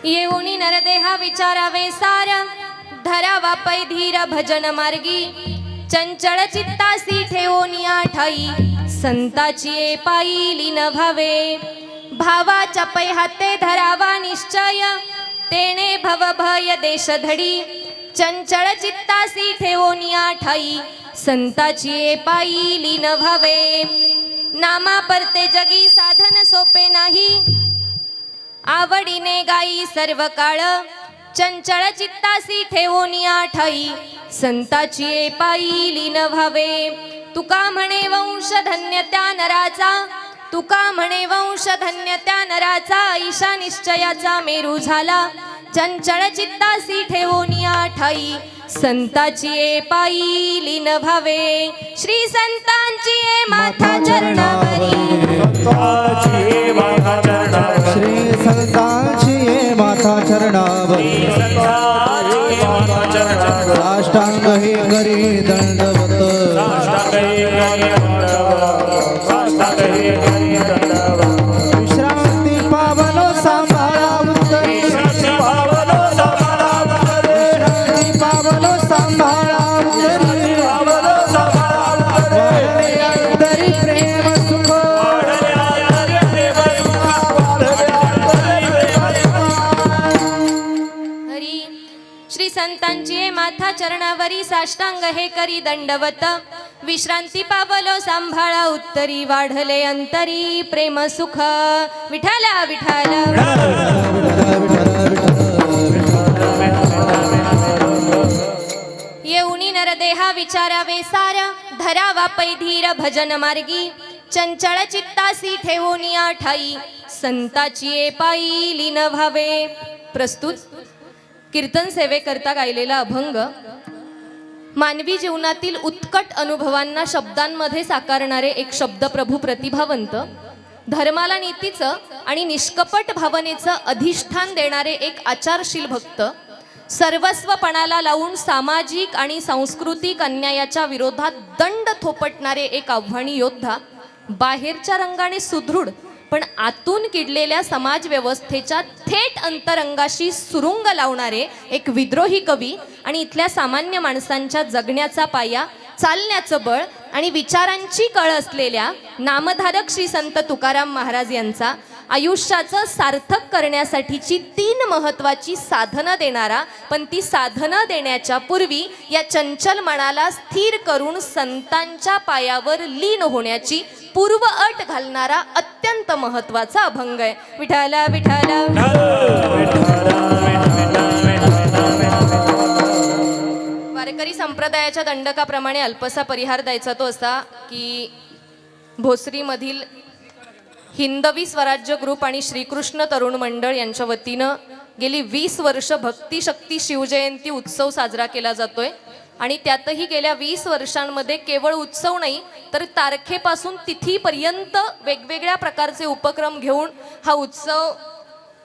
येऊनी नरदेहा विचारावे सार, धरावा पै धीर भजन मार्गी. चंचळ चित्तासी ठेवोनिया ठाई, संताची पायी लीन व्हावे. भावाच्या पै हाते धरावा निश्चय, तेने भव भय देश धडी. चंचळ चित्तासी ठेवोनिया ठाई, संताची पायी लीन व्हावे. नामा परते जगी साधन सोपे नाही, आवडीने गाई सर्व काळ. चंचळ चित्तासी ठेवोनिया ठाई, संताची पायी लीन व्हावे. तुका म्हणे वंश धन्य त्या नराचा, तुका म्हणे वंश धन्य त्या नराचा. ईशा निश्चयाचा मेरू झाला, चंचळ चित्तासी ठेवोनिया ठाई, संताची पायी लीन व्हावे. श्री संतांची माथा चरणावरी, श्री संतांची माथा चरणावरी. साष्टांग हे करी दंडवत, विश्रांती पावलो सांभाळा उत्तरी, विश्रांती पावलो सांभाळा उत्तरी. वाढले प्रेम सुख, हरी. श्री संतांची माथा चरणावरी, साष्टांग हे करी दंडवत. विश्रांती पावलो सांभाळा उत्तरी, वाढले अंतरी प्रेम सुख. विठाला विठाला येऊनी नरदेहा विचारावे सार, धरावा पै धीर भजन मार्गी. चंचळ चित्तासी ठेवोनिया ठाई, संताची पायी लीन व्हावे. प्रस्तुत कीर्तन सेवेकरता गायलेला अभंग मानवी जीवनातील उत्कट अनुभवांना शब्दांमध्ये साकारणारे एक शब्दप्रभू प्रतिभावंत, धर्माला नीतीचं आणि निष्कपट भावनेचं अधिष्ठान देणारे एक आचारशील भक्त, सर्वस्वपणाला लावून सामाजिक आणि सांस्कृतिक अन्यायाच्या विरोधात दंड थोपटणारे एक आव्हानी योद्धा, बाहेरच्या रंगाने सुदृढ पण आतून किडलेल्या समाज व्यवस्थेच्या थेट अंतरंगाशी सुरुंग लावणारे एक विद्रोही कवी आणि इथल्या सामान्य माणसांच्या जगण्याचा पाया, चालण्याचं बळ आणि विचारांची कळ असलेल्या नामधारक श्री संत तुकाराम महाराज यांचा आयुष्याचं सार्थक करण्यासाठीची 3 महत्त्वाची साधनं देणारा, पण ती साधनं देण्याच्या पूर्वी या चंचल मनाला स्थिर करून संतांच्या पायावर लीन होण्याची पूर्व अट घालणारा अत्यंत महत्त्वाचा अभंग आहे. विठाला विठाला वारकरी संप्रदायाच्या दंडकाप्रमाणे अल्पसा परिहार द्यायचा तो असा की भोसरीमधील हिंदवी स्वराज्य ग्रुप आणि श्रीकृष्ण तरुण मंडळ यांच्या वतीनं गेली 20 वर्ष भक्ती शक्ती शिवजयंती उत्सव साजरा केला जातोय. आणि त्यातही गेल्या 20 वर्षांमध्ये केवळ उत्सव नाही तर तारखेपासून तिथीपर्यंत वेगवेगळ्या प्रकारचे उपक्रम घेऊन हा उत्सव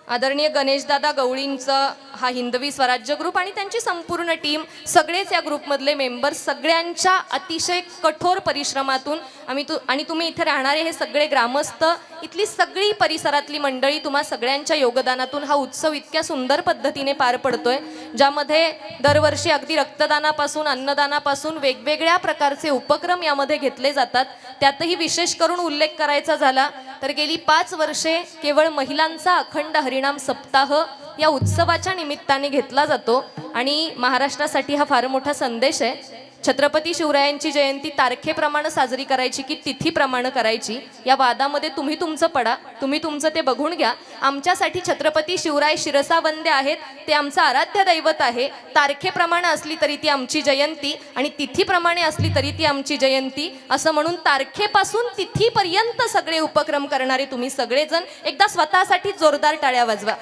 आदरणीय गणेशदादा गवळींचा हा हिंदवी स्वराज्य ग्रुप आणि त्यांची संपूर्ण टीम, सगळेच या ग्रुपमधले मेंबर्स, सगळ्यांच्या अतिशय कठोर परिश्रमातून आणि तुम्ही इथे राहणारे हे सगळे ग्रामस्थ, इथली सगळी परिसरातली मंडळी, तुम्हा सगळ्यांच्या योगदानातून हा उत्सव इतक्या सुंदर पद्धतीने पार पडतोय, ज्यामध्ये दरवर्षी अगदी रक्तदानापासून अन्नदानापासून वेगवेगळ्या प्रकारचे उपक्रम यामध्ये घेतले जातात. त्यातही विशेष करून उल्लेख करायचा झाला तर गेली 5 वर्षे केवळ महिलांचा अखंड हरिनाम सप्ताह या उत्सवाच्या निमित्ताने घेतला जातो. आणि महाराष्ट्रासाठी हा फार मोठा संदेश आहे. छत्रपती शिवरायांची जयंती तारखेप्रमाणे साजरी करायची की तिथीप्रमाणे करायची, या वादामध्ये तुम्ही तुमचं पडा, तुम्ही तुमचं ते बघून घ्या. आमच्यासाठी छत्रपती शिवराय शिरसावंद्य आहेत, ते आमचं आराध्य दैवत आहे. तारखेप्रमाणे असली तरी ती आमची जयंती आणि तिथीप्रमाणे असली तरी ती आमची जयंती, असं म्हणून तारखेपासून तिथीपर्यंत सगळे उपक्रम करणारे तुम्ही सगळेजण एकदा स्वतःसाठी जोरदार टाळ्या वाजवा.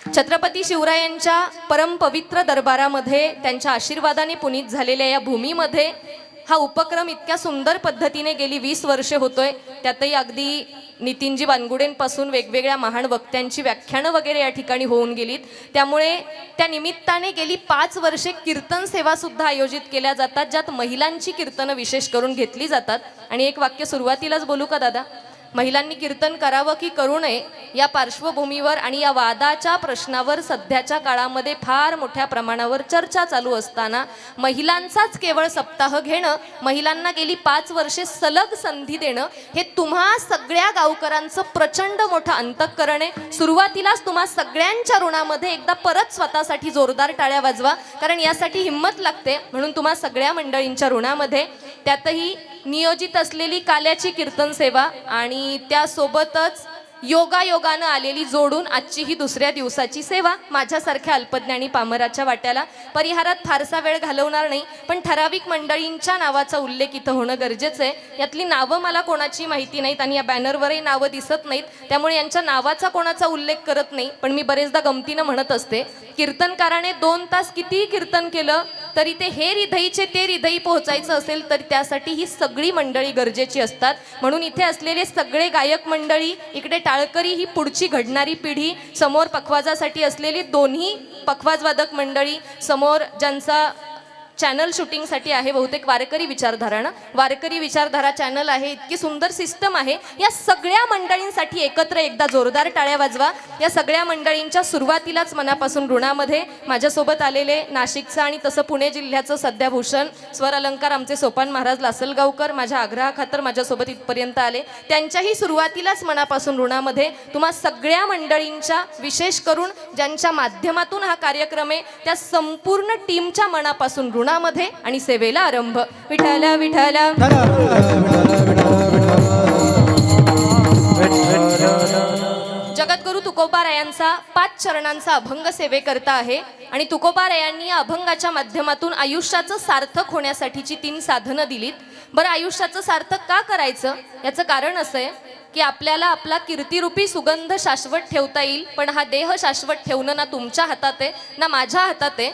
छत्रपती शिवरायांच्या परमपवित्र दरबारामध्ये त्यांच्या आशीर्वादाने पुनीत झालेल्या या भूमीमध्ये हा उपक्रम इतक्या सुंदर पद्धतीने गेली 20 वर्षे होतोय. त्यातही अगदी नितीनजी बानगुडेंपासून वेगवेगळ्या महान वक्त्यांची व्याख्यानं वगैरे या ठिकाणी होऊन गेलीत. त्यामुळे त्या निमित्ताने गेली 5 वर्षे कीर्तन सेवा सुद्धा आयोजित केल्या जातात, ज्यात महिलांची कीर्तनं विशेष करून घेतली जातात. आणि एक वाक्य सुरुवातीलाच बोलू का दादा? महिलांनी कीर्तन करावं की करू नये या पार्श्वभूमीवर आणि या वादाच्या प्रश्नावर सध्याच्या काळामध्ये फार मोठ्या प्रमाणावर चर्चा चालू असताना महिलांचाच केवळ सप्ताह घेणं, महिलांना गेली 5 वर्षे सलग संधी देणं हे तुम्हा सगळ्या गावकऱ्यांचं प्रचंड मोठं अंतःकरण आहे. सुरुवातीलाच तुम्हा सगळ्यांच्या ऋणामध्ये एकदा परत स्वतःसाठी जोरदार टाळ्या वाजवा, कारण यासाठी हिंमत लागते. म्हणून तुम्हा सगळ्या मंडळींच्या ऋणामध्ये त्यातही नियोजित असलेली काल्याची कीर्तन सेवा आणि त्यासोबतच योगायोगानं आलेली जोडून आजची ही दुसऱ्या दिवसाची सेवा माझ्यासारख्या अल्पज्ञानी पामराच्या वाट्याला परिहारात फारसा वेळ घालवणार नाही, पण ठराविक मंडळींच्या नावाचा उल्लेख इथं होणं गरजेचं आहे. यातली नावं मला कोणाची माहिती नाहीत आणि या बॅनरवरही नावं दिसत नाहीत, त्यामुळे यांच्या नावाचा कोणाचा उल्लेख करत नाही. पण मी बरेचदा गमतीनं म्हणत असते, कीर्तनकाराने 2 तास कितीही कीर्तन केलं तरी ते हे हृदयीचे ते हृदयी पोहोचायचं असेल तर त्यासाठी ही सगळी मंडळी गरजेची असतात. म्हणून इथे असलेले सगळे गायक मंडळी, इकडे टाळकरी ही पुढची घडणारी पिढी, समोर पखवाजासाठी असलेली दोन्ही पखवाजवादक मंडळी, समोर ज्यांचा चॅनल शूटिंगसाठी आहे बहुतेक वारकरी विचारधारा ना, वारकरी विचारधारा चॅनल आहे, इतकी सुंदर सिस्टम आहे. या सगळ्या मंडळींसाठी एकत्र एकदा जोरदार टाळ्या वाजवा. या सगळ्या मंडळींच्या सुरुवातीलाच मनापासून ऋणामध्ये माझ्यासोबत आलेले नाशिकचं आणि तसं पुणे जिल्ह्याचं सध्याभूषण स्वर अलंकार आमचे सोपान महाराज लासलगावकर माझ्या आग्रहाखातर माझ्यासोबत इथपर्यंत आले. त्यांच्याही सुरुवातीलाच मनापासून ऋणामध्ये तुम्हा सगळ्या मंडळींच्या, विशेष करून ज्यांच्या माध्यमातून हा कार्यक्रम आहे त्या संपूर्ण टीमच्या मनापासून मध्ये आणि सेवेला आरंभ. विठ्ठल विठ्ठल. जगद्गुरु तुकोबारायांचा 5 चरणांचा अभंग सेवेकरता आहे आणि तुकोबारायांनी या अभंगाच्या माध्यमातून आयुष्याचं सार्थक होण्यासाठीची 3 साधनं दिलीत. बरं, आयुष्याचं सार्थक का करायचं याचं कारण असं आहे की आपल्याला आपला कीर्तिरूपी सुगंध शाश्वत ठेवता येईल, पण हा देह शाश्वत ठेवणं ना तुमच्या हातात आहे ना माझ्या हातात आहे.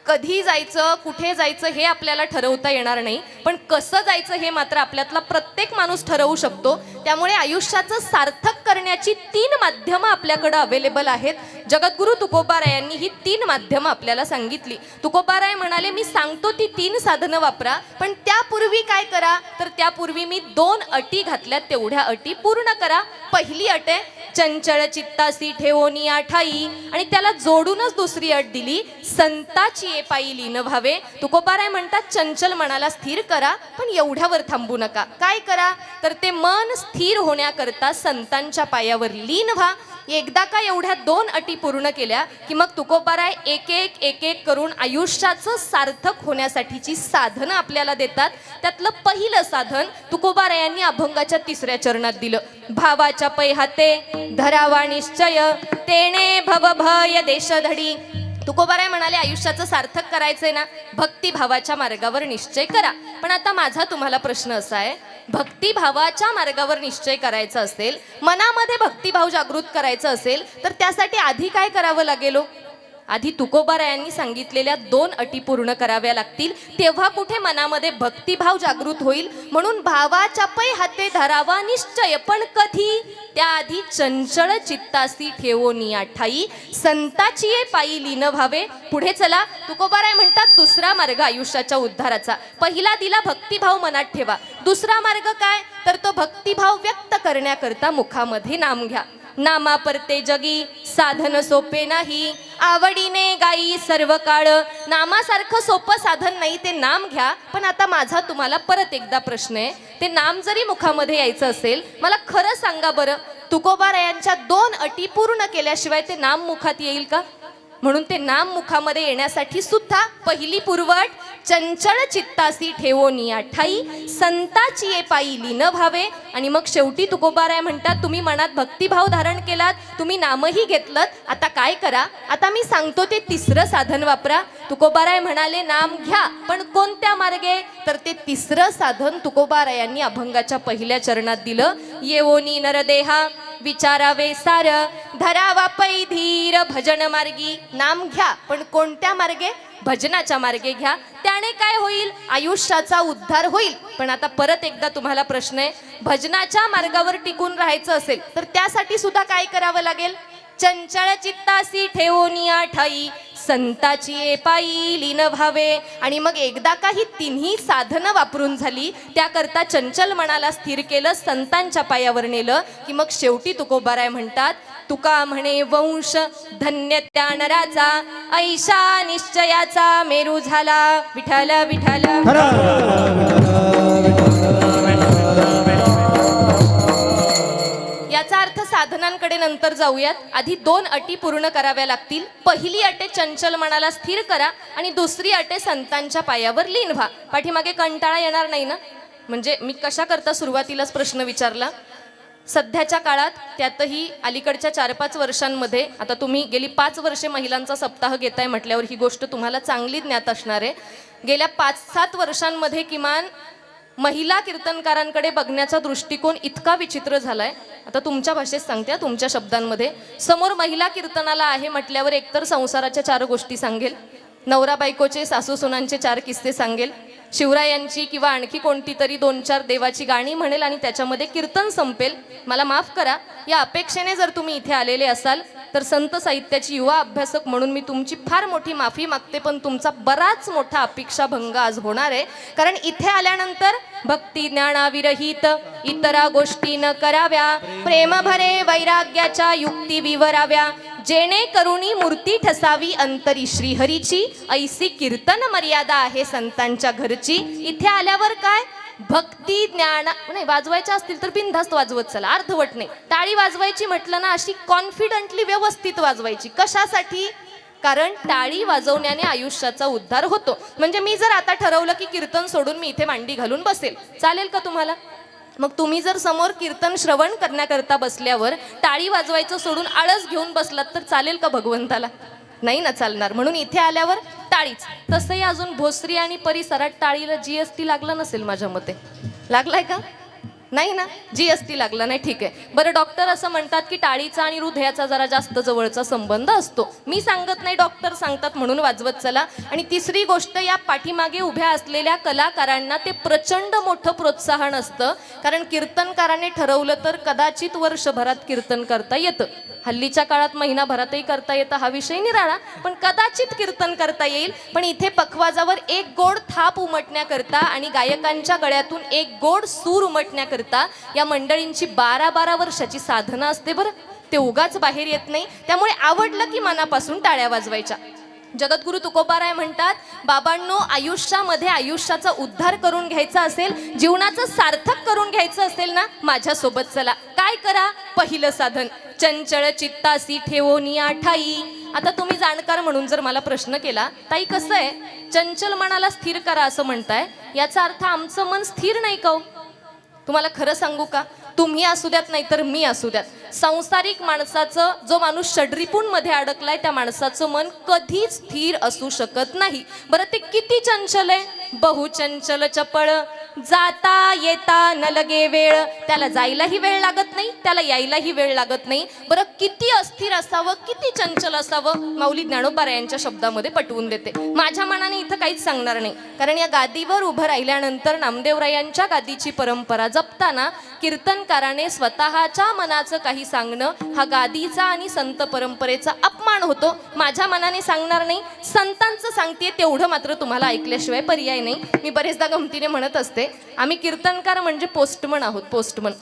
कधी जायचं, कुठे जायचं हे आपल्याला ठरवता येणार नाही, पण कसं जायचं हे मात्र आपल्यातला प्रत्येक माणूस ठरवू शकतो. त्यामुळे आयुष्याचं सार्थक करण्याची 3 माध्यमं आपल्याकडं अवेलेबल आहेत. जगद्गुरु तुकोबारायांनी ही 3 माध्यमं आपल्याला सांगितली. तुकोबाराय म्हणाले, मी सांगतो ती 3 साधनं वापरा, पण त्यापूर्वी काय करा, तर त्यापूर्वी मी 2 अटी घातल्यात, तेवढ्या अटी पूर्ण करा. पहिली अट आहे चंचळ चित्तासी ठेवोनी ठाई, आणि त्याला जोडूनच दुसरी अट दिली, संताची ये पायी लीन व्हावे. तुकोबाराय म्हणतात चंचल मनाला स्थिर करा, पण एवढ्यावर थांबू नका. काय करा, तर ते मन स्थिर होण्याकरता संतांच्या पायावर लीन व्हा. एकदा का एवढ्या 2 अटी पूर्ण केल्या की मग तुकोबाराय एक एक करून आयुष्याचं सार्थक होण्यासाठीची साधनं आपल्याला देतात. त्यातलं पहिलं साधन तुकोबारायांनी अभंगाच्या 3ऱ्या चरणात दिलं. भावाच्या पै हाते धरावा निश्चय, तेणे भव भय देशधडी. तुकोबाराय म्हणाले, आयुष्याचं सार्थक करायचंय ना, भक्तिभावाच्या मार्गावर निश्चय करा. पण आता माझा तुम्हाला प्रश्न असा आहे, भक्तिभावाच्या मार्गावर निश्चय करायचा असेल, मनामध्ये भक्तिभाव जागृत करायचा असेल, तर त्यासाठी आधी काय करावं लागेल? आधी तुकोबारायांनी सांगितलेल्या 2 अटी पूर्ण कराव्या लागतील, तेव्हा कुठे मनामध्ये भक्तिभाव जागृत होईल. म्हणून भावाच्या पै हाते धरावा निश्चय, पण कधी? त्याआधी चंचळ चित्तासी ठेवोनी ठाई, संताची ये पायी लीन व्हावे. पुढे चला, तुकोबाराय म्हणतात दुसरा मार्ग आयुष्याच्या उद्धाराचा. पहिला दिला भक्तिभाव मनात ठेवा. दुसरा मार्ग काय, तर तो भक्तिभाव व्यक्त करण्याकरता मुखामध्ये नाम घ्या. नामा परते जगी साधन सोपे नाही, आवडीने गाई सर्व काळ. नामासारखं सोपं साधन नाही, ते नाम घ्या. पण आता माझा तुम्हाला परत एकदा प्रश्न आहे, ते नाम जरी मुखामध्ये यायचं असेल, मला खरं सांगा बरं, तुकोबारायांच्या 2 अटी पूर्ण केल्याशिवाय ते नाम मुखात येईल का? म्हणून ते नाम मुखामध्ये येण्यासाठी सुद्धा पहिली पूर्वअट चंचळ चित्तासी ठेवोनी ठाई, संताची ये पायी लीन व्हावे. आणि मग शेवटी तुकोबाराय म्हणतात, तुम्ही मनात भक्तिभाव धारण केलात, तुम्ही नामही घेतलं, आता काय करा? आता मी सांगतो ते 3रं साधन वापरा. तुकोबाराय म्हणाले, नाम घ्या, पण कोणत्या मार्गे? तर ते 3रं साधन तुकोबारायांनी अभंगाच्या 1ल्या चरणात दिलं. येवोनी नरदेहा विचारावे सार, धरावा पै धीर भजन मार्गी. नाम घ्या, पण कोणत्या मार्गे? भजनाच्या मार्गे घ्या. त्याने काय होईल? आयुष्याचा उद्धार होईल. पण आता परत एकदा तुम्हाला प्रश्न आहे, भजनाच्या मार्गावर टिकून राहायचं असेल तर त्यासाठी सुद्धा काय करावं लागेल? चंचळ चित्तासी ठेवोनी ठाई, संताची ये पायी लीन व्हावे. आणि मग एकदा का ही तिन्ही साधनं वापरून झाली, त्याकरता चंचल मनाला स्थिर केलं, संतांच्या पायावर नेलं, की मग शेवटी तुकोबाराय म्हणतात, तुका म्हणे वंश धन्य त्या नराचा, ऐशा निश्चयाचा मेरू झाला. विठ्ठल विठ्ठल. याचा अर्थ साधनांकडे नंतर जाऊयात. आधी 2 अटी पूर्ण कराव्या लागतील. पहिली अट आहे चंचल मनाला स्थिर करा, आणि दुसरी अट आहे संतांच्या पायावर लीन व्हा. पाठीमागे कंटाळा येणार नाही ना? म्हणजे मी कशा करता सुरुवातीलाच प्रश्न विचारला. सध्याच्या काळात, त्यातही अलीकडच्या 4-5 वर्षांमध्ये, आता तुम्ही गेली 5 वर्षे महिलांचा सप्ताह घेताय म्हटल्यावर ही गोष्ट तुम्हाला चांगली ज्ञात असणार आहे. गेल्या 5-7 वर्षांमध्ये किमान महिला कीर्तनकारांकडे बघण्याचा दृष्टिकोन इतका विचित्र झालाय. आता तुमच्या भाषेत सांगते, तुमच्या शब्दांमध्ये. समोर महिला कीर्तनाला आहे म्हटल्यावर एकतर संसाराच्या 4 गोष्टी सांगेल, नवरा बायकोचे सासू सुनांचे 4 किस्से सांगेल, शिवरायांची किंवा आणखी कोणती तरी 2-4 देवाची गाणी म्हणेल, आणि त्याच्यामध्ये कीर्तन संपेल. मला माफ करा, या अपेक्षेने जर तुम्ही इथे आलेले असाल तर संत साहित्याची युवा अभ्यासक म्हणून मी तुमची फार मोठी माफी मागते, पण तुमचा बराच मोठा अपेक्षाभंग आज होणार आहे. कारण इथे आल्यानंतर भक्ती ज्ञानाविरहित इतरा गोष्टी न कराव्या, प्रेम भरे वैराग्याच्या युक्ती विवराव्या, जेणे करुणी मूर्ती ठसावी अंतरी श्रीहरीची, ऐसी कीर्तन मर्यादा आहे संतांच्या घरची. इथे आल्यावर काय भक्ती ज्ञान नाही, वाजवायच्या असतील तर बिनधास्त वाजवत चला, अर्धवट नाही. टाळी वाजवायची म्हटलं ना, अशी कॉन्फिडंटली व्यवस्थित वाजवायची. कशासाठी? कारण टाळी वाजवण्याने आयुष्याचा उद्धार होतो. म्हणजे मी जर आता ठरवलं की कीर्तन सोडून मी इथे मांडी घालून बसेल, चालेल का तुम्हाला? मग तुम्ही जर समोर कीर्तन श्रवण करण्याकरता बसल्यावर टाळी वाजवायचं सोडून आळस घेऊन बसलात तर चालेल का भगवंताला? नाही ना चालणार. म्हणून इथे आल्यावर टाळीच. तसंही अजून भोसरी आणि परिसरात टाळीला GST लागला नसेल माझ्या मते. लागलाय का? नाही ना, GST लागला नाही. ठीक आहे. बरं, डॉक्टर असं म्हणतात की टाळीचा आणि हृदयाचा जरा जास्त जवळचा संबंध असतो. मी सांगत नाही, डॉक्टर सांगतात म्हणून वाजवत चला. आणि तिसरी गोष्ट, या पाठीमागे उभ्या असलेल्या कलाकारांना ते प्रचंड मोठं प्रोत्साहन असतं. कारण कीर्तनकाराने ठरवलं तर कदाचित वर्षभरात कीर्तन करता येतं. हल्लीच्या काळात महिनाभरातही करता येतं, हा विषय निराळा, पण कदाचित कीर्तन करता येईल. पण इथे पखवाजावर एक गोड थाप उमटण्याकरता आणि गायकांच्या गळ्यातून एक गोड सूर उमटण्याकरता या मंडळींची 12-12 वर्षाची साधना असते. बरं, ते उगाच बाहेर येत नाही. त्यामुळे आवडलं की मनापासून टाळ्या वाजवायच्या. जगद्गुरु तुकोबाराय म्हणतात, बाबांनो, आयुष्यामध्ये आयुष्याचा उद्धार करून घ्यायचा असेल, जीवनाचं सार्थक करून घ्यायचं असेल ना, माझ्यासोबत चला. काय करा? पहिलं साधन, चंचळ चित्तासी ठेवोनिया ठाई. आता तुम्ही जाणकार म्हणून जर मला प्रश्न केला, ताई कसं आहे, चंचल मनाला स्थिर करा असं म्हणताय, याचा अर्थ आमचं मन स्थिर नाही का? तुम्हाला खरं सांगू का, तुम्ही असू द्यात नाही तर मी असू द्यात, सांसारिक माणसाचं, जो माणूस षड्रिपून मध्ये अडकलाय त्या माणसाचं मन कधीच स्थिर असू शकत नाही. बरं, ते किती चंचल आहे? बहुचंचल चपळ, जाता येता न लगे वेळ. त्याला जायलाही वेळ लागत नाही, त्याला यायलाही वेळ लागत नाही. बरं, किती अस्थिर असावं, किती चंचल असावं? माऊली ज्ञानोबारायांच्या शब्दामध्ये पटवून देते. माझ्या मनाने इथं काहीच सांगणार नाही, कारण या गादीवर उभं राहिल्यानंतर नामदेवरायांच्या गादीची परंपरा जपताना कीर्तनकाराने स्वतःच्या मनाचं काही सांगणं हा गादीचा आणि संत परंपरेचा अपमान होतो. माझ्या मनाने सांगणार नाही, संतांचं सांगते, तेवढं मात्र तुम्हाला ऐकल्याशिवाय पर्याय नाही. मी बरेचदा गमतीने म्हणत असते, आम्ही कीर्तनकार म्हणजे पोस्टमन आहोत, पोस्टमन.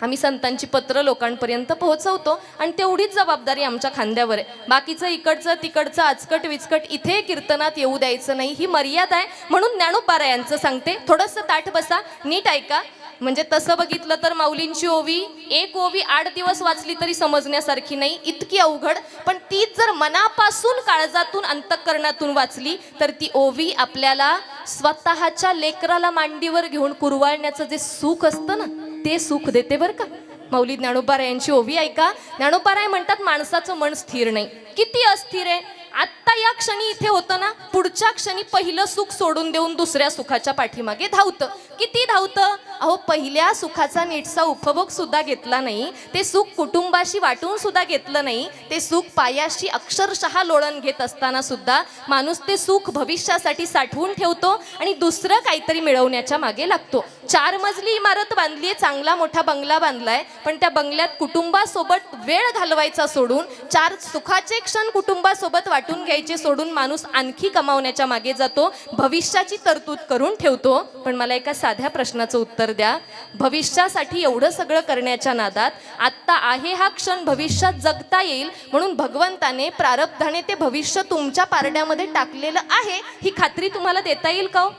आम्ही संतांची पत्र लोकांपर्यंत पोहोचवतो आणि तेवढीच जबाबदारी आमच्या खांद्यावर आहे. बाकीचं इकडचं तिकडचं आचकट विचकट इथे कीर्तनात येऊ द्यायचं नाही, ही मर्यादा आहे. म्हणून ज्ञानोबारायांचं सांगते, थोडंसं ताठ बसा, नीट ऐका. म्हणजे तसं बघितलं तर माऊलींची ओवी, एक ओवी 8 दिवस वाचली तरी समजण्यासारखी नाही, इतकी अवघड. पण तीच जर मनापासून, काळजातून, अंतःकरणातून वाचली तर ती ओवी आपल्याला स्वतःच्या लेकराला मांडीवर घेऊन कुरवाळण्याचं जे सुख असतं ना, ते सुख देते बरं का. माऊली ज्ञानोबारायांची ओवी ऐका. ज्ञानोबाराय म्हणतात, माणसाचं मन स्थिर नाही. किती अस्थिर आहे? आत्ता या क्षणी इथे होतं ना, पुढच्या क्षणी पहिलं सुख सोडून देऊन दुसऱ्या सुखाच्या पाठीमागे धावतं. किती धावतं? अहो, पहिल्या सुखाचा नीटसा उपभोग सुद्धा घेतला नाही, ते सुख कुटुंबाशी वाटून सुद्धा घेतलं नाही, ते सुख पायाशी अक्षरशः लोळण घेत असताना सुद्धा माणूस ते सुख भविष्यासाठी साठवून ठेवतो आणि दुसरं काहीतरी मिळवण्याच्या मागे लागतो. 4 मजली इमारत बांधलीये, चांगला मोठा बंगला बांधलाय, पण त्या बंगल्यात कुटुंबासोबत वेळ घालवायचा सोडून 4 सुखाचे क्षण कुटुंबासोबत वाटून घ्यायचे सोडून माणूस आणखी कमावण्याच्या मागे जातो, भविष्याची तरतूद करून ठेवतो. पण मला एका साध्या प्रश्नाचं उत्तर द्या, भविष्यासाठी एवढं सगळं करण्याच्या नादात आत्ता आहे हा क्षण भविष्यात जगता येईल म्हणून भगवंताने प्रारब्धाने ते भविष्य तुमच्या पारड्यामध्ये टाकलेलं आहे ही खात्री तुम्हाला देता येईल का हो?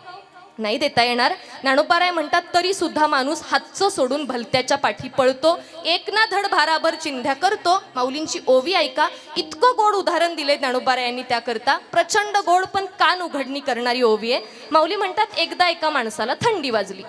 नाही देता येणार. ज्ञानोबाराय म्हणतात तरी सुद्धा माणूस हातचं सोडून भलत्याच्या पाठी पळतो, एक ना धड भाराभर चिंध्या करतो. माऊलींची ओवी ऐका, इतकं गोड उदाहरण दिले ज्ञानोबारायांनी त्याकरता. प्रचंड गोड पण कान उघडणी करणारी ओवी आहे. माऊली म्हणतात एकदा एका माणसाला थंडी वाजली.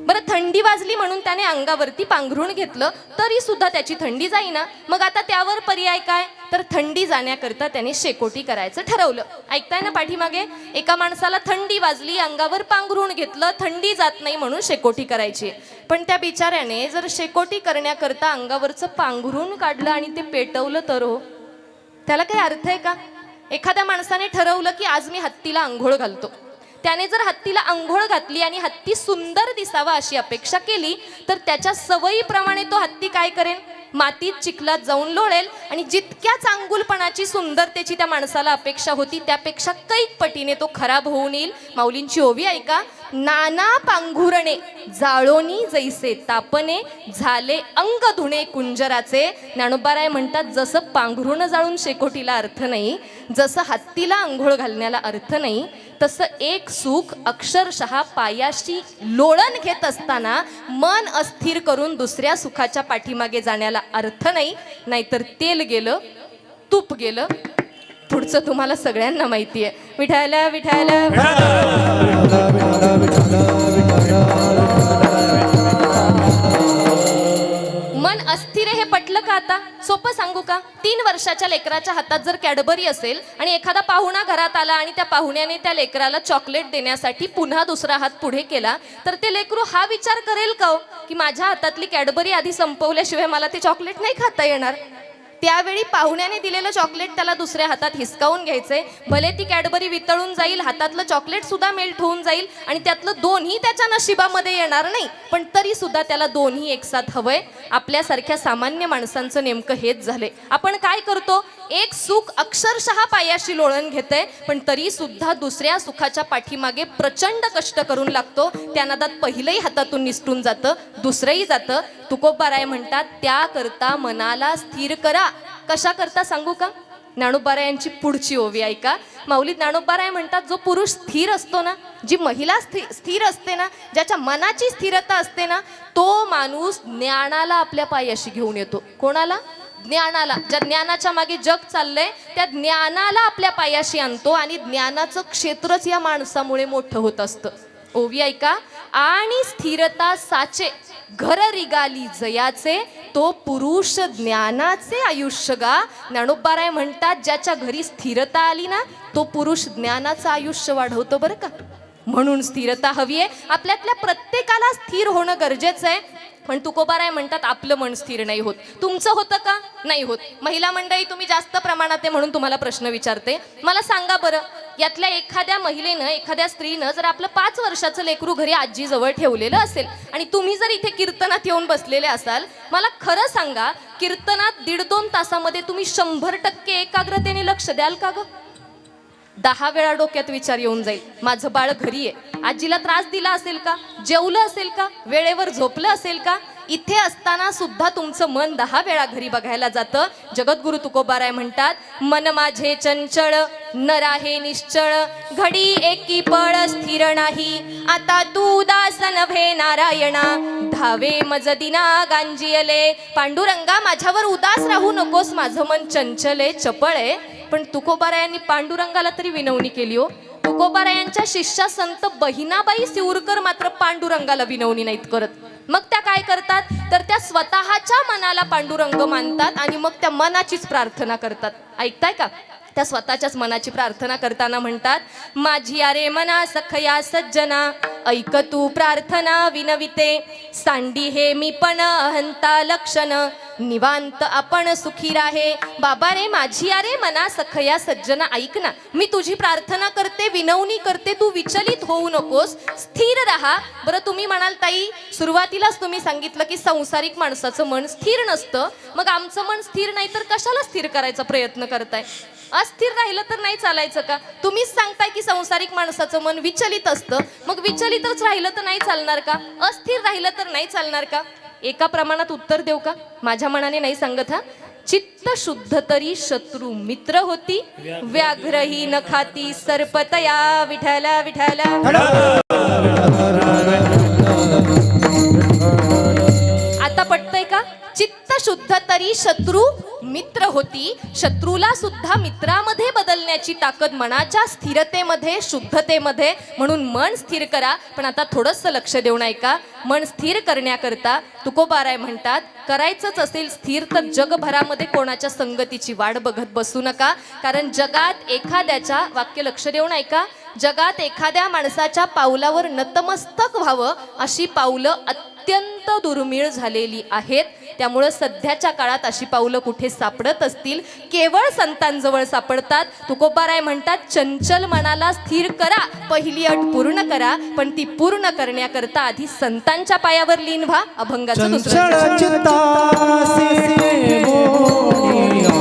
बरं, थंडी वाजली म्हणून त्याने अंगावरती पांघरुण घेतलं तरी सुद्धा त्याची थंडी जाईना. मग आता त्यावर पर्याय काय, तर थंडी जाण्याकरता त्याने शेकोटी करायचं ठरवलं. ऐकताय ना पाठीमागे, एका माणसाला थंडी वाजली, अंगावर पांघरुण घेतलं, थंडी जात नाही म्हणून शेकोटी करायची. पण त्या बिचाऱ्याने जर शेकोटी करण्याकरता अंगावरचं पांघरुण काढलं आणि ते पेटवलं तर हो, त्याला काही अर्थ आहे का? एखाद्या माणसाने ठरवलं की आज मी हत्तीला आंघोळ घालतो, त्याने जर हत्तीला आंघोळ घातली आणि हत्ती सुंदर दिसावा अशी अपेक्षा केली तर त्याच्या सवयीप्रमाणे तो हत्ती काय करेल, मातीत चिखलात जाऊन लोळेल आणि जितक्या चांगुलपणाची सुंदरतेची त्या माणसाला अपेक्षा होती त्यापेक्षा कैक पटीने तो खराब होऊन येईल. माऊलींची ओवी ऐका, नाना पांघुरणे जाळोनी जैसे तापने झाले अंग धुणे कुंजराचे. ज्ञानोबाराय म्हणतात जसं पांघरुण जाळून शेकोटीला अर्थ नाही, जसं हत्तीला आंघोळ घालण्याला अर्थ नाही, तसं एक सुख अक्षरशः पायाशी लोळण घेत असताना मन अस्थिर करून दुसऱ्या सुखाच्या पाठीमागे जाण्याला अर्थ नाही. नाहीतर तेल गेलं, तूप गेलं, पुढचं तुम्हाला सगळ्यांना माहिती आहे. विठाला विठाला मन अस्थिर हे पटलं का? आता सोपं सांगू का, 3 वर्षाच्या लेकराच्या हातात जर कॅडबरी असेल आणि एखादा पाहुणा घरात आला आणि त्या पाहुण्याने त्या लेकराला चॉकलेट देण्यासाठी पुन्हा दुसरा हात पुढे केला तर ते लेकरू हा विचार करेल का हो की माझ्या हातातली कॅडबरी आधी संपवल्याशिवाय मला ते चॉकलेट नाही खाता येणार? त्यावेळी पाहुण्याने दिलेलं चॉकलेट त्याला दुसऱ्या हातात हिसकावून घ्यायचंय. भले ती कॅडबरी वितळून जाईल, हातातलं चॉकलेट सुद्धा मेल्ट होऊन जाईल आणि त्यातलं दोन्ही त्याच्या नशिबामध्ये येणार नाही, पण तरी सुद्धा त्याला दोन्ही एकसाथ हवंय. आपल्यासारख्या सामान्य माणसांचं नेमकं हेच झालंय. आपण काय करतो, एक सुख अक्षरशः पायाशी लोळण घेतंय पण तरी सुद्धा दुसऱ्या सुखाच्या पाठीमागे प्रचंड कष्ट करून लागतो. त्या नादात पहिलंही हातातून निसटून जातं, दुसरंही जातं. तुकोबाराय म्हणतात त्याकरता मनाला स्थिर करा. कशा करता सांगू का? ज्ञानोबारायांची पुढची ओवी ऐका. माऊली ज्ञानोबाराय म्हणतात जो पुरुष स्थिर असतो ना, जी महिला स्थिर असते ना, ज्याच्या मनाची स्थिरता असते ना, तो माणूस ज्ञानाला आपल्या पायाशी घेऊन येतो. कोणाला? ज्ञानाला. ज्या ज्ञानाच्या मागे जग चाललंय त्या ज्ञानाला आपल्या पायाशी आणतो आणि ज्ञानाचं क्षेत्रच या माणसामुळे मोठं होत असतं. ओवी ऐका, आणि स्थिरता साचे घर रिगाली जयाचे, तो पुरुष ज्ञानाचे आयुष्य गा. ज्ञानोबाराय म्हणतात ज्याच्या घरी स्थिरता आली ना तो पुरुष ज्ञानाचं आयुष्य वाढवतो बरं का. म्हणून स्थिरता हवी आहे. आपल्यातल्या प्रत्येकाला स्थिर होणं गरजेचं आहे. पण तुकोबाराय म्हणतात आपलं मन स्थिर नाही होत. तुमचं होतं का? नाही होत. महिला मंडळी तुम्ही जास्त प्रमाणात आहे म्हणून तुम्हाला प्रश्न विचारते. मला सांगा बरं, यातल्या एखाद्या महिलेनं, एखाद्या स्त्रीनं जर आपलं 5 वर्षाचं लेकरू घरी आजीजवळ ठेवलेलं असेल आणि तुम्ही जर इथे कीर्तनात येऊन बसलेले असाल, मला खरं सांगा कीर्तनात 1.5-2 तासामध्ये तुम्ही 100% एकाग्रतेने लक्ष द्याल का ग? 10 वेळा डोक्यात विचार येऊन जाईल, माझं बाळ घरी आहे, आजीला त्रास दिला असेल का, जेवलं असेल का, वेळेवर झोपलं असेल का. इथे असताना सुद्धा तुमचं मन 10 वेळा घरी बघायला जातं. जगद्गुरु तुकोबाराय म्हणतात, मन माझे चंचळ न राहे निश्चळ, घडी एकी पळ स्थिर नाही, आता तू दास नभे नारायणा, धावे मज दिना गांजियले. पांडुरंगा माझ्यावर उदास राहू नकोस, माझं मन चंचल आहे, चपळ आहे. पण तुकोबारायांनी पांडुरंगाला तरी विनवणी केली हो. तुकोबारायांच्या शिष्या संत बहिणाबाई सिऊरकर मात्र पांडुरंगाला विनवणी नाहीत करत. मग त्या काय करतात तर त्या स्वतःच्या मनाला पांडुरंग मानतात आणि मग त्या मनाचीच प्रार्थना करतात. ऐकताय का? त्या स्वतःच्याच मनाची प्रार्थना करताना म्हणतात, माझी अरे मना सखया सज्जना, ऐक तू प्रार्थना विनविते, सांडी हे मी पण अहंता लक्षण, निवांत आपण सुखी राहे. बाबा रे माझी अरे मना सखया सज्जना, ऐक ना, मी तुझी प्रार्थना करते, विनवणी करते, तू विचलित होऊ नकोस, स्थिर राहा. बरं तुम्ही म्हणाल ताई सुरुवातीलाच तुम्ही सांगितलं की संसारिक माणसाचं मन स्थिर नसतं, मग आमचं मन स्थिर नाही तर कशाला स्थिर करायचा प्रयत्न करताय? अस्थिर राहिलं तर नाही चालायचं का? तुम्हीच सांगताय की संसारिक माणसाचं मन विचलित असतं, मग विचलितच राहिलं तर नाही चालणार का? अस्थिर राहिलं तर नाही चालणार का? एका प्रमाणात उत्तर देऊ का? माझ्या मनाने नाही सांगत हा. चित्त शुद्ध तरी शत्रू मित्र होती, व्याघ्रही न खाती सर्पतया विठला विठला. आता पटतंय का? चित्त शुद्ध तरी शत्रू मित्र होती. शत्रूला सुद्धा मित्रामध्ये बदलण्याची ताकद मनाच्या स्थिरतेमध्ये, शुद्धतेमध्ये. म्हणून मन स्थिर करा. पण आता थोडंसं लक्ष देऊन ऐका. मन स्थिर करण्याकरता तुकोबाराय म्हणतात, करायचंच असेल स्थिर तर जगभरामध्ये कोणाच्या संगतीची वाट बघत बसू नका. कारण जगात एखाद्याच्या, वाक्य लक्ष देऊन ऐका, जगात एखाद्या माणसाच्या पावलावर नतमस्तक व्हावं अशी पावलं अत्यंत दुर्मिळ झालेली आहेत. त्यामुळं सध्याच्या काळात अशी पावलं कुठे सापडत असतील, केवळ संतांजवळ सापडतात. तुकोबाराय म्हणतात, चंचल मनाला स्थिर करा, पहिली अट पूर्ण करा, पण ती पूर्ण करण्याकरता आधी संतांच्या पायावर लीन व्हा. अभंगाचं दुसरं चंचल चित्तासी मोहिया.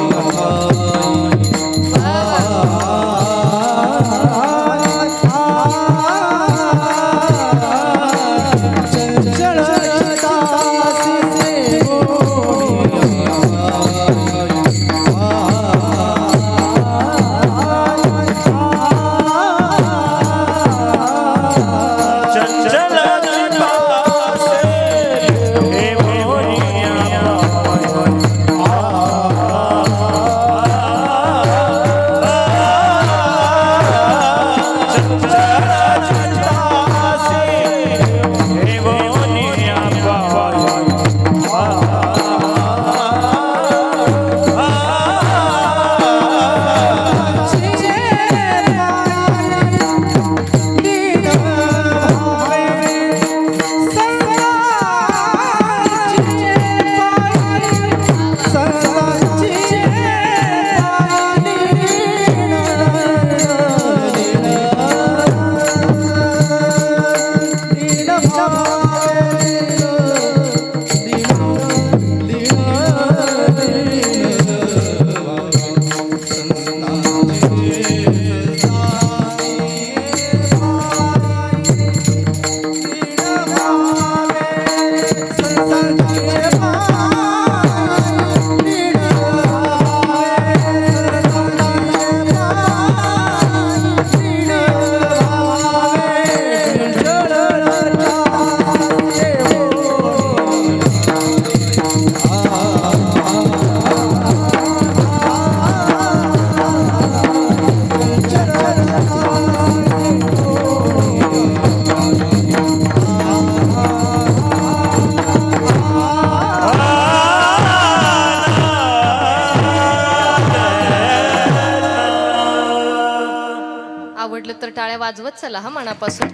आवडलं तर टाळ्या वाजवत चला हा मनापासून.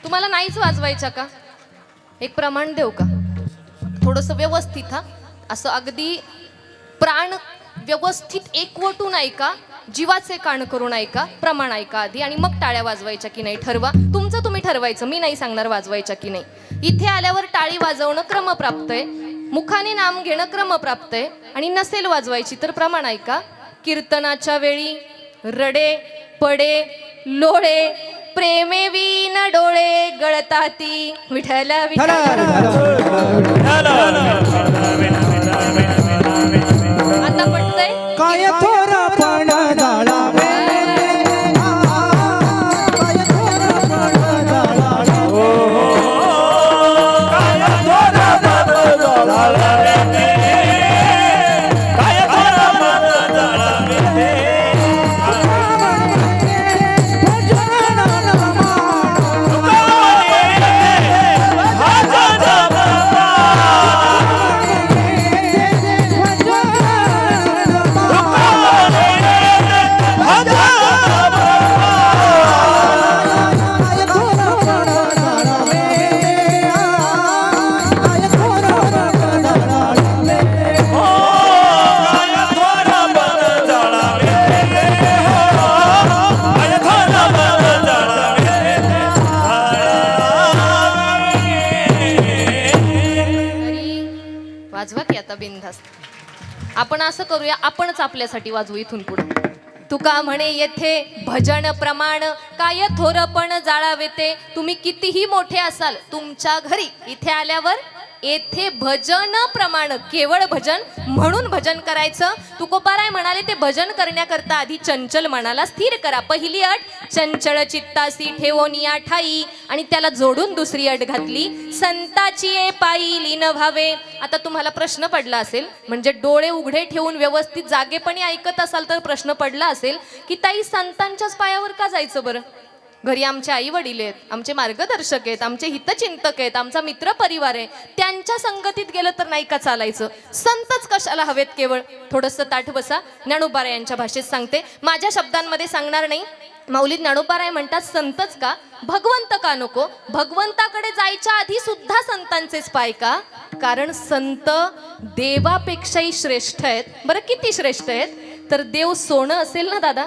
तुम्हाला नाहीच वाजवायच्या का? एक प्रमाण देऊ का? थोडंसं व्यवस्थित हा, असं अगदी प्राण व्यवस्थित एकवटून ऐका, जीवाचे कान करून ऐका, प्रमाण ऐका आधी आणि मग टाळ्या वाजवायच्या की नाही ठरवा. तुमचं तुम्ही ठरवायचं, मी नाही सांगणार वाजवायच्या की नाही. इथे आल्यावर टाळी वाजवणं क्रमप्राप्त आहे, मुखाने नाम घेणं क्रमप्राप्त आहे, आणि नसेल वाजवायची तर प्रमाण ऐका. कीर्तनाच्या वेळी रडे पडे लोळे प्रेमे वीन डोळे गळताती विठला विठला. आता पटतंय? काय थोरपण जाळावे, काय थोरपण जाळावे, काय थोरपण जाळावे, काय थोरपण जाळावे. वाजवा की आता बिनधास्त. आपण असं करूया, आपणच आपल्यासाठी वाजवू इथून पुढे. तुका म्हणे येथे भजन प्रमाण काय थोरपण जाळावेते. तुम्ही कितीही मोठे असाल तुमच्या घरी इथे आल्यावर येथे भजन प्रमाण, केवळ भजन म्हणून भजन करायचं. तुकोबाराय म्हणाले ते भजन करण्याकरता आधी चंचल मनाला स्थिर करा. पहिली अट चंचल चित्तासी ठेवोनिया ठाई, आणि त्याला जोडून दुसरी अट घातली संताची ये पायी लीन व्हावे. आता तुम्हाला प्रश्न पडला असेल, म्हणजे डोळे उघडे ठेवून व्यवस्थित जागेपणी ऐकत असाल तर प्रश्न पडला असेल की ताई संतांच्याच पायावर का जायचं बरं? घरी आमचे आई वडील आहेत, आमचे मार्गदर्शक आहेत, आमचे हितचिंतक आहेत, आमचा मित्र परिवार आहे, त्यांच्या संगतीत गेलं तर नाही का चालायचं? संतच कशाला हवेत केवळ? थोडंसं ताठ बसा. ज्ञानोबा यांच्या भाषेत सांगते, माझ्या शब्दांमध्ये सांगणार नाही. माऊली ज्ञानोबा म्हणतात संतच का, भगवंत का नको? भगवंताकडे जायच्या आधी सुद्धा संतांचेच पाय का? कारण संत देवापेक्षाही श्रेष्ठ आहेत. बरं किती श्रेष्ठ आहेत? तर देव सोनं असेल ना दादा,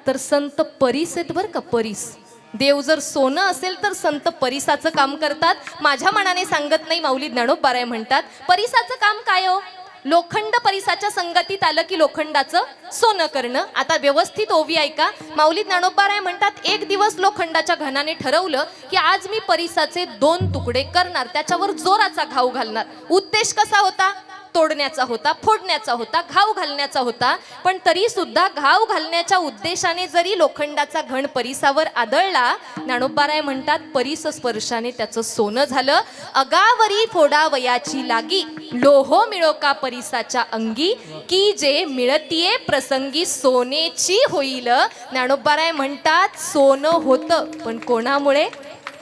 तर संत परीस आहेत बरं का, परीस. देव जर सोनं असेल तर संत परिसाचं काम करतात. माझ्या मनाने सांगत नाही, माऊली ज्ञानोबा म्हणतात परिसाचं काम काय हो? लोखंड परिसाच्या संगतीत आलं की लोखंडाचं सोनं करणं. आता व्यवस्थित ओवी ऐका. माऊली ज्ञानोबा म्हणतात एक दिवस लोखंडाच्या घनाने ठरवलं की आज मी परिसाचे 2 तुकडे करणार, त्याच्यावर जोराचा घाव घालणार. उद्देश कसा होता? तोडण्याचा होता, फोडण्याचा होता, घाव घालण्याचा होता. पण तरी सुद्धा घाव घालण्याच्या उद्देशाने जरी लोखंडाचा घण परिसावर आदळला, ज्ञानोबाराय म्हणतात परिस स्पर्शाने त्याचं सोनं झालं. अगावरी फोडावयाची लागी लोहो मिळो का परिसाच्या अंगी, की जे मिळतीये प्रसंगी सोनेची होईल. ज्ञानोबाराय म्हणतात सोनं होतं पण कोणामुळे?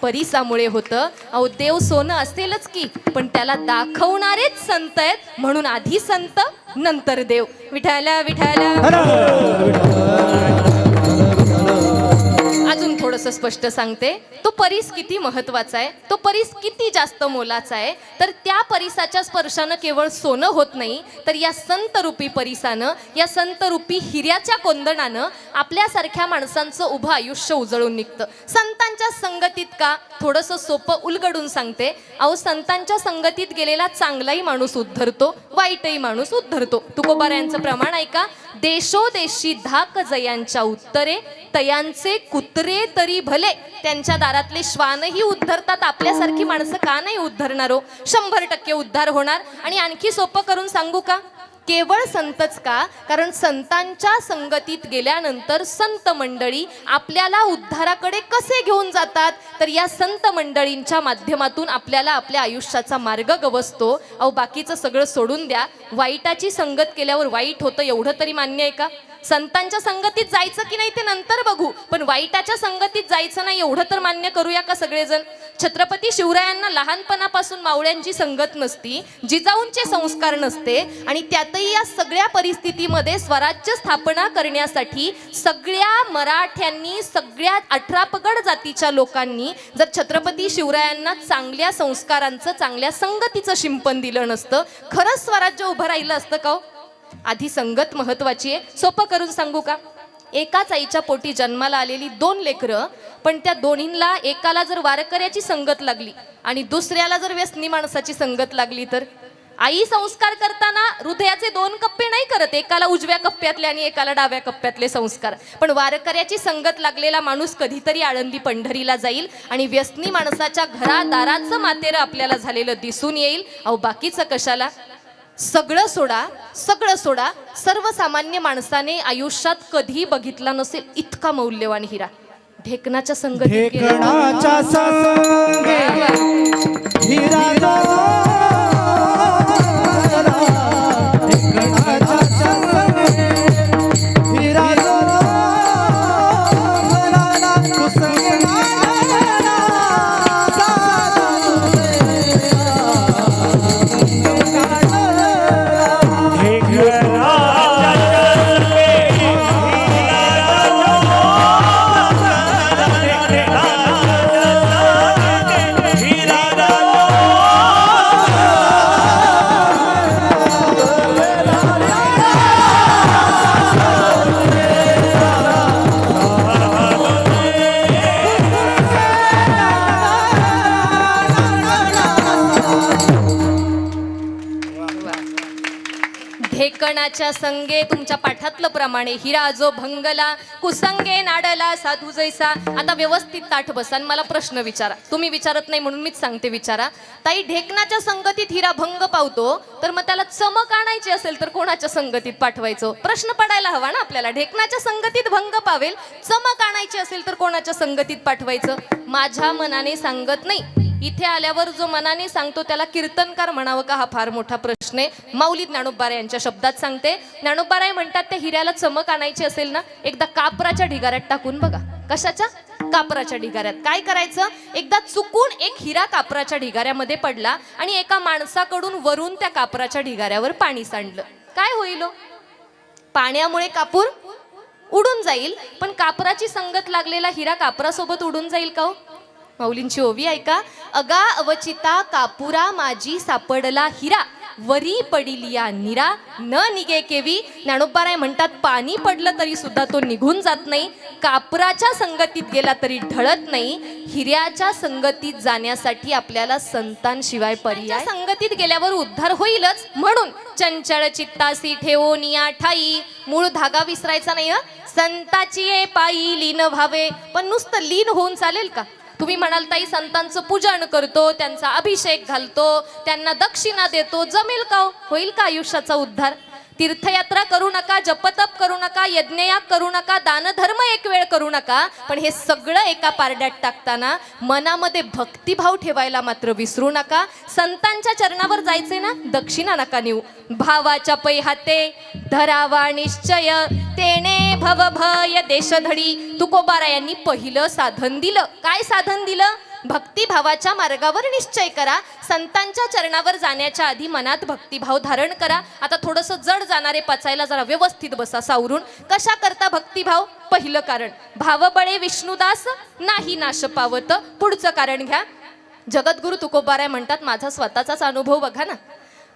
परिसामुळे होतं. अहो देव सोनं असेलच की, पण त्याला दाखवणारेच संत आहेत, म्हणून आधी संत नंतर देव. विठाला विठाला. अजून थोडंसं स्पष्ट सांगते, तो परीस किती महत्वाचा आहे, तो परीस किती जास्त मोलाचा आहे. तर त्या परिसाच्या स्पर्शानं केवळ सोनं होत नाही, तर या संत रूपी परिसानं, या संत रूपी हिऱ्याच्या कोंदणानं आपल्यासारख्या माणसांचं उभं आयुष्य उजळून निघतं. संतांच्या संगतीत का? थोडंसं सोपं उलगडून सांगते. अहो संतांच्या संगतीत गेलेला चांगलाही माणूस उद्धरतो, वाईटही माणूस उद्धरतो. तुकोबारा यांचं प्रमाण ऐका. देशोदेशी धाक जयांच्या उत्तरे, तयांचे कुत्रे तरी भले. त्यांच्या दारातले श्वानही उद्धरतात, आपल्यासारखी माणसं का नाही उद्धरणार हो? 100% उद्धार होणार. आणि आणखी सोपं करून सांगू का? केवळ संतच का? कारण संतांच्या संगतीत गेल्यानंतर संत मंडळी आपल्याला उद्धाराकडे कसे घेऊन जातात, तर या संत मंडळींच्या माध्यमातून आपल्याला आपल्या आयुष्याचा मार्ग गवसतो. अहो बाकीचं सगळं सोडून द्या, वाईटाची संगत केल्यावर वाईट होतं एवढं तरी मान्य आहे का? संतांच्या संगतीत जायचं की नाही ते नंतर बघू, पण वाईटाच्या संगतीत जायचं नाही एवढं तर मान्य करूया का सगळेजण? छत्रपती शिवरायांना लहानपणापासून मावळ्यांची संगत नसती, जिजाऊंचे संस्कार नसते, आणि त्यातही या सगळ्या परिस्थितीमध्ये स्वराज्य स्थापना करण्यासाठी सगळ्या मराठ्यांनी, सगळ्या 18 पगड जातीच्या लोकांनी जर छत्रपती शिवरायांना चांगल्या संस्कारांचं, चांगल्या संगतीचं शिंपण दिलं नसतं, खरंच स्वराज्य उभं राहिलं असतं का? आधी संगत महत्वाची आहे. सोपं करून सांगू का? एकाच आईच्या पोटी जन्माला आलेली 2 लेकरं, पण त्या दोन्हींना एकाला जर वारकऱ्याची संगत लागली आणि दुसऱ्याला जर व्यसनी माणसाची संगत लागली, तर आई संस्कार करताना हृदयाचे 2 कप्पे नाही करत, एकाला उजव्या कप्प्यातले आणि एकाला डाव्या कप्प्यातले संस्कार. पण वारकऱ्याची संगत लागलेला माणूस कधीतरी आळंदी पंढरीला जाईल आणि व्यसनी माणसाच्या घरादाराचं मातेरं आपल्याला झालेलं दिसून येईल. अहो बाकीचं कशाला? सगळं सोडा, सगळं सोडा. सर्वसामान्य माणसाने आयुष्यात कधी बघितला नसेल इतका मौल्यवान हिरा ढेकणाच्या संगतीत ढेकणाच्या संगे हिरा ढेकणाच्या संगे हिरा हिऱ्याच्या संगे, तुमच्या पाठातलं प्रमाणे, हिरा जो भंगला कुसंगे नाडला साधू जैसा. आता व्यवस्थित ताठ बसा आणि मला प्रश्न विचारा. तुम्ही विचारत नाही म्हणून मीच सांगते, विचारा. ताई, ढेकणाच्या संगतीत हिरा भंग पावतो, तर मग त्याला चमक आणायची असेल तर कोणाच्या संगतीत पाठवायचं? प्रश्न पडायला हवा ना आपल्याला. ढेकणाच्या संगतीत भंग पावेल, चमक आणायची असेल तर कोणाच्या संगतीत पाठवायचं? माझ्या मनाने सांगत नाही. इथे आल्यावर जो मनाने सांगतो त्याला कीर्तनकार म्हणावं का, हा फार मोठा प्रश्न आहे. माऊली ज्ञानोबाराय यांच्या शब्दात सांगते. ज्ञानोबाराय म्हणतात, त्या हिऱ्याला चमक आणायची असेल ना, एकदा कापराच्या ढिगाऱ्यात टाकून बघा. कशाच्या? कापराच्या ढिगाऱ्यात. काय करायचं? एकदा चुकून एक हिरा कापराच्या ढिगाऱ्यामध्ये पडला आणि एका माणसाकडून वरून त्या कापराच्या ढिगाऱ्यावर पाणी सांडलं, काय होईल? पाण्यामुळे कापूर उडून जाईल, पण कापराची संगत लागलेला हिरा कापरासोबत उडून जाईल का हो? माऊलींची ओवी ऐका. अगा अवचिता कापुरा माझी सापडला हिरा, वरी पडिलिया निरा न निघे केवी. ज्ञानोबाराय म्हणतात, पाणी पडलं तरी सुद्धा तो निघून जात नाही, कापराच्या संगतीत गेला तरी ढळत नाही. हिऱ्याच्या संगतीत जाण्यासाठी आपल्याला संतांशिवाय पर्याय. संगतीत गेल्यावर उद्धार होईलच, म्हणून चंचळ चित्तासी ठेवोनिया ठाई. मूळ धागा विसरायचा नाही. संताची ये पायी लीन व्हावे. पण नुसतं लीन होऊन चालेल का? तुम्ही म्हणाल, ताई, संतांचं पूजन करतो, त्यांचा अभिषेक घालतो, त्यांना दक्षिणा देतो, जमेल का? होईल का आयुष्याचा उद्धार? तीर्थयात्रा करू नका, जपतप करू नका, यज्ञयाग करू नका, दानधर्म एक वेळ करू नका, पण हे सगळं एका पारड्यात टाकताना मनामध्ये भक्तिभाव ठेवायला मात्र विसरू नका. संतांच्या चरणावर जायचे ना, दक्षिणा नका नेऊ. भावाच्या पै हाते धरावा निश्चय, तेने भव भय देशधडी. तुकोबारायांनी पहिलं साधन दिलं. काय साधन दिलं? भक्तिभावाच्या मार्गावर निश्चय करा. संतांच्या चरणावर जाण्याच्या आधी मनात भक्तिभाव धारण करा. आता थोडंसं जड जाणारे पचायला जरा व्यवस्थित बसा सावरून. कशा करता भक्तिभाव? पहिलं कारण, भावबळे विष्णुदास नाही नाश पावत. पुढचं कारण घ्या. जगद्गुरु तुकोबाराय म्हणतात, माझा स्वतःचाच अनुभव बघा ना.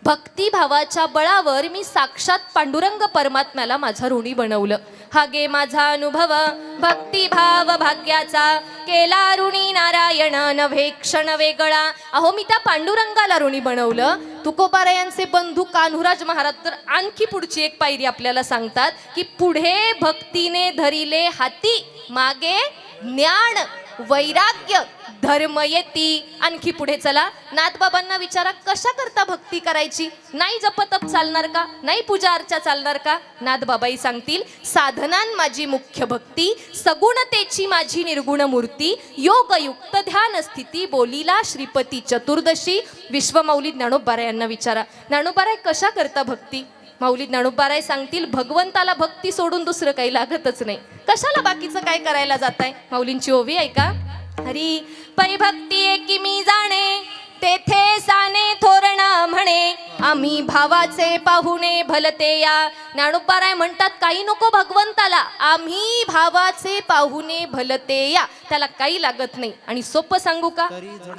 भक्तिभावाच्या बळावर मी साक्षात पांडुरंग परमात्म्याला माझा ऋणी बनवलं. हा गे माझा अनुभव भक्तिभाव भाग्याचा, केला ऋणी नारायण नव्हे क्षण वेगळा. अहो, मी त्या पांडुरंगाला ऋणी बनवलं. तुकोबारायांचे बंधू कान्होराज महाराज तर आणखी पुढची एक पायरी आपल्याला सांगतात की पुढे भक्तीने धरिले हाती, मागे ज्ञान वैराग्य धर्म येती. आणखी पुढे चला. नाथबाबांना विचारा, कशा करता भक्ती करायची? नाही जपतप चालणार का? नाही पूजा अर्चा चालणार का? नाथबाबाई सांगतील, साधनान माझी मुख्य भक्ती, सगुणतेची माझी निर्गुण मूर्ती, योगयुक्त ध्यान स्थिती बोलीला श्रीपती चतुर्दशी. विश्वमाऊली ज्ञानोबारायांना विचारा, ज्ञानोबाराय कशा करता भक्ती? माऊली ज्ञानोबाराय सांगतील, भगवंताला भक्ती सोडून दुसरं काही लागतच नाही. कशाला बाकीचं काय करायला जाताय? माऊलींची ओवी ऐका. हरी पै भक्ती एकी मी जाणे, तेथे साने थोरणा म्हणे, आम्ही भावाचे पाहुणे भलते या. ज्ञानोबाराय म्हणतात, काही नको भगवंताला, आम्ही भावाचे पाहुणे भलते या. त्याला काही लागत नाही. आणि सोपं सांगू का?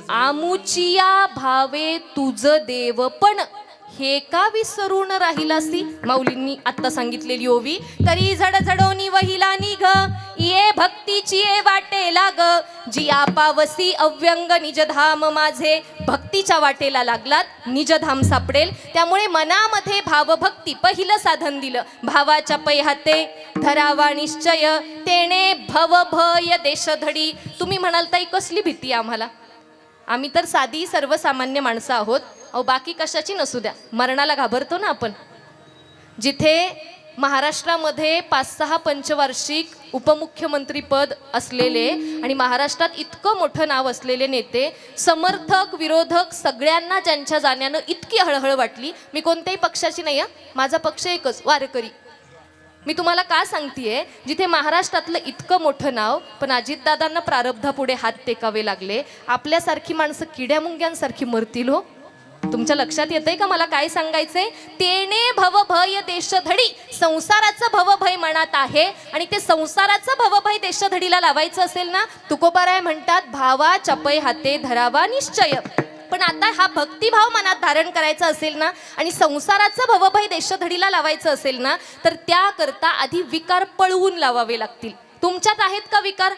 आमुचिया भावे तुझ देव पण, हे का विसरून राहिलासी? माऊलींनी आता सांगितलेली ओवी. तरी झडझडोनी वहिला निघ, ये भक्तीची ये वाटे लाग, जिया पावसी अव्यंग निजधाम माझे. भक्तीच्या वाटेला लागलात, निजधाम सापडेल. त्यामुळे मनामध्ये भावभक्ती, पहिलं साधन दिलं. भावाच्या पै हाते धरावा निश्चय, तेने भव भय देशधडी. तुम्ही म्हणाल, ताई, कसली भीती आम्हाला? आम्ही तर साधी सर्वसामान्य माणसं आहोत. अहो, बाकी कशाची नसू द्या, मरणाला घाबरतो ना आपण. जिथे महाराष्ट्रामध्ये 5-6 पंचवार्षिक उपमुख्यमंत्री पद असलेले आणि महाराष्ट्रात इतकं मोठं नाव असलेले नेते, समर्थक विरोधक सगळ्यांना ज्यांच्या जाण्यानं इतकी हळहळ वाटली. मी कोणत्याही पक्षाची नाही, माझा पक्ष एकच, वारकरी. मी तुम्हाला का सांगतेय, जिथे महाराष्ट्रातलं इतकं मोठं नाव, पण अजितदादांना प्रारब्धापुढे हात टेकावे लागले. आपल्यासारखी माणसं किड्या मुंग्यांसारखी मरतील हो. तुमच्या लक्षात येतंय का मला काय सांगायचंय? तेने भवभय देशधडी. संसाराचं भवभय मनात आहे आणि ते संसाराचं भवभय देशधडीला लावायचं असेल ना, तुकोबाराय म्हणतात, भावा चपय हाते धरावा निश्चय. पण आता हा भक्तिभाव मनात धारण करायचा असेल ना आणि संसाराचं भवभय देशधडीला लावायचं असेल ना, तर त्याकरता आधी विकार पळवून लावावे लागतील. तुमच्यात आहेत का विकार?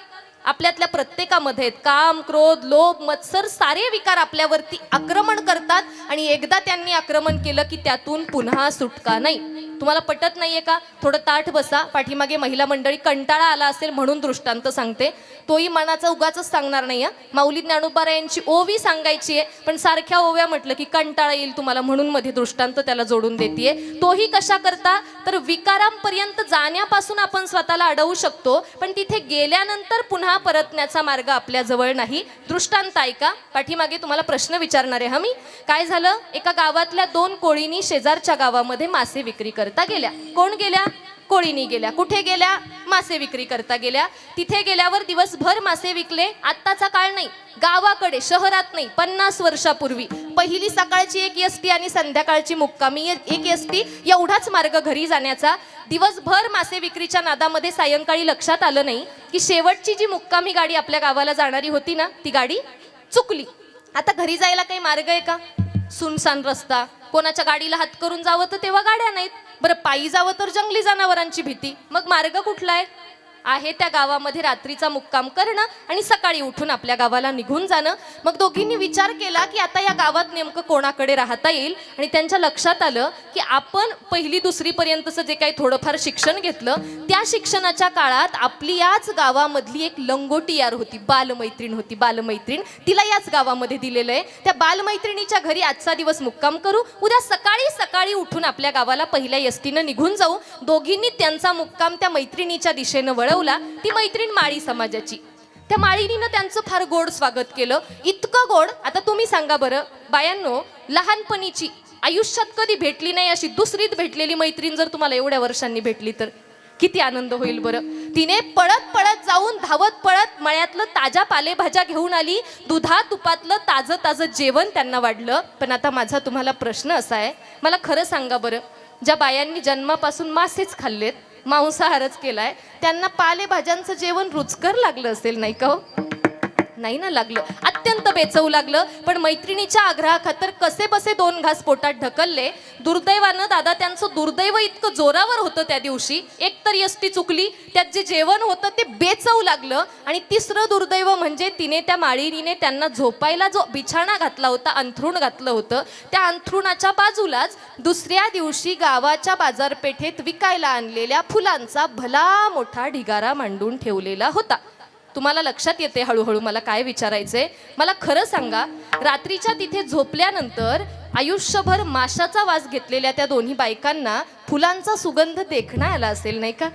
आपल्यातल्या प्रत्येकामध्ये काम, क्रोध, लोभ, मत्सर सारे विकार आपल्यावरती आक्रमण करतात आणि एकदा त्यांनी आक्रमण केलं की त्यातून पुन्हा सुटका नाही. तुम्हाला पटत नाहीये का? थोडं ताठ बसा. पाठीमागे महिला मंडळी, कंटाळा आला असेल म्हणून दृष्टांत सांगते, तोही मनाचा उगाचच सांगणार नाही. माऊली ज्ञानोबा यांची ओवी सांगायची आहे, पण सारख्या ओव्या म्हटलं की कंटाळा येईल तुम्हाला, म्हणून मध्ये दृष्टांत त्याला जोडून देतीये. तोही कशा करता, तर विकारांपर्यंत जाण्यापासून आपण स्वतःला अडवू शकतो, पण तिथे गेल्यानंतर पुन्हा परतण्याचा मार्ग आपल्या जवळ नाही. दृष्टांत ऐका. पाठीमागे तुम्हाला प्रश्न विचारणार आहे मी. काय झालं? एका गावातल्या 2 कोळीनी शेजारच्या गावामध्ये मासे विक्री करता गेल्या. कोण गेल्या? कोळीनी गेल्या. कुठे गेल्या? मासे विक्री करता गेल्या. तिथे गेल्यावर दिवसभर मासे विकले. आत्ताचा काळ नाही, गावाकडे, शहरात नाही, 50 वर्षापूर्वी पहिली सकाळची एक एसटी आणि संध्याकाळची मुक्कामी एक एसटी, एवढाच मार्ग घरी जाण्याचा. दिवसभर मासे विक्रीच्या नादामध्ये सायंकाळी लक्षात आलं नाही की शेवटची जी मुक्कामी गाडी आपल्या गावाला जाणारी होती ना, ती गाडी चुकली. आता घरी जायला काही मार्ग आहे का? सुनसान रस्ता, कोणाच्या गाडीला हात करून जावं तर तेव्हा गाड्या नाहीत. बरं, पायी जावं तर जंगली जनावरांची भीती. मग मार्ग कुठला आहे? त्या गावामध्ये रात्रीचा मुक्काम करणं आणि सकाळी उठून आपल्या गावाला निघून जाणं. मग दोघींनी विचार केला की आता या गावात नेमकं कोणाकडे राहता येईल, आणि त्यांच्या लक्षात आलं की आपण 1ली-2री पर्यंतचं जे काही थोडंफार शिक्षण घेतलं, त्या शिक्षणाच्या काळात आपली याच गावामधली एक लंगोटी यार होती, बालमैत्रीण होती. बालमैत्रीण, तिला याच गावामध्ये दिलेलं आहे. त्या बालमैत्रिणीच्या घरी आजचा दिवस मुक्काम करू, उद्या सकाळी उठून आपल्या गावाला पहिल्या एसटीनं निघून जाऊ. दोघींनी त्यांचा मुक्काम त्या मैत्रिणीच्या दिशेनं वळवला. ती मैत्रीण माळी समाजाची. त्या माळीनीनं त्यांचं फार गोड स्वागत केलं. इतकं गोड, आता तुम्ही सांगा बरं बायांनो, लहानपणीची आयुष्यात कधी भेटली नाही अशी दुसरीत भेटलेली मैत्रीण जर तुम्हाला एवढ्या वर्षांनी भेटली तर किती आनंद होईल बरं. तिने पळत जाऊन, धावत पळत मळ्यातलं ताज्या पालेभाज्या घेऊन आली. दुधा तुपातलं ताजं जेवण त्यांना वाढलं. पण आता माझा तुम्हाला प्रश्न असा आहे, मला खरं सांगा बरं, ज्या बायांनी जन्मापासून मासेच खाल्लेत, मांसाहारच केलाय, त्यांना पालेभाज्यांचं जेवण रुचकर लागलं असेल नाही का? नाही ना लागलं, अत्यंत बेचव लागलं. पण मैत्रिणीच्या आग्रहाखातर कसे बसे 2 घास पोटात ढकलले. दुर्दैवानं दादा त्यांचं दुर्दैव इतकं जोरावर होतं त्या दिवशी, एक तर एसटी चुकली, त्यात जे जेवण होतं ते बेचव लागलं, आणि 3रं दुर्दैव म्हणजे त्या माळीनीने त्यांना झोपायला जो बिछाणा घातला होता, अंथरूण घातलं होतं, त्या अंथरुणाच्या बाजूलाच दुसऱ्या दिवशी गावाच्या बाजारपेठेत विकायला आणलेल्या फुलांचा भला मोठा ढिगारा मांडून ठेवलेला होता. तुम्हाला लक्षात येते हळूहळू मला काय विचारायचंय? मला खरं सांगा, रात्रीच्या तिथे झोपल्यानंतर आयुष्यभर माशाचा वास घेतलेल्या त्या दोन्ही बायकांना फुलांचा सुगंध देखणा आला असेल नाही का?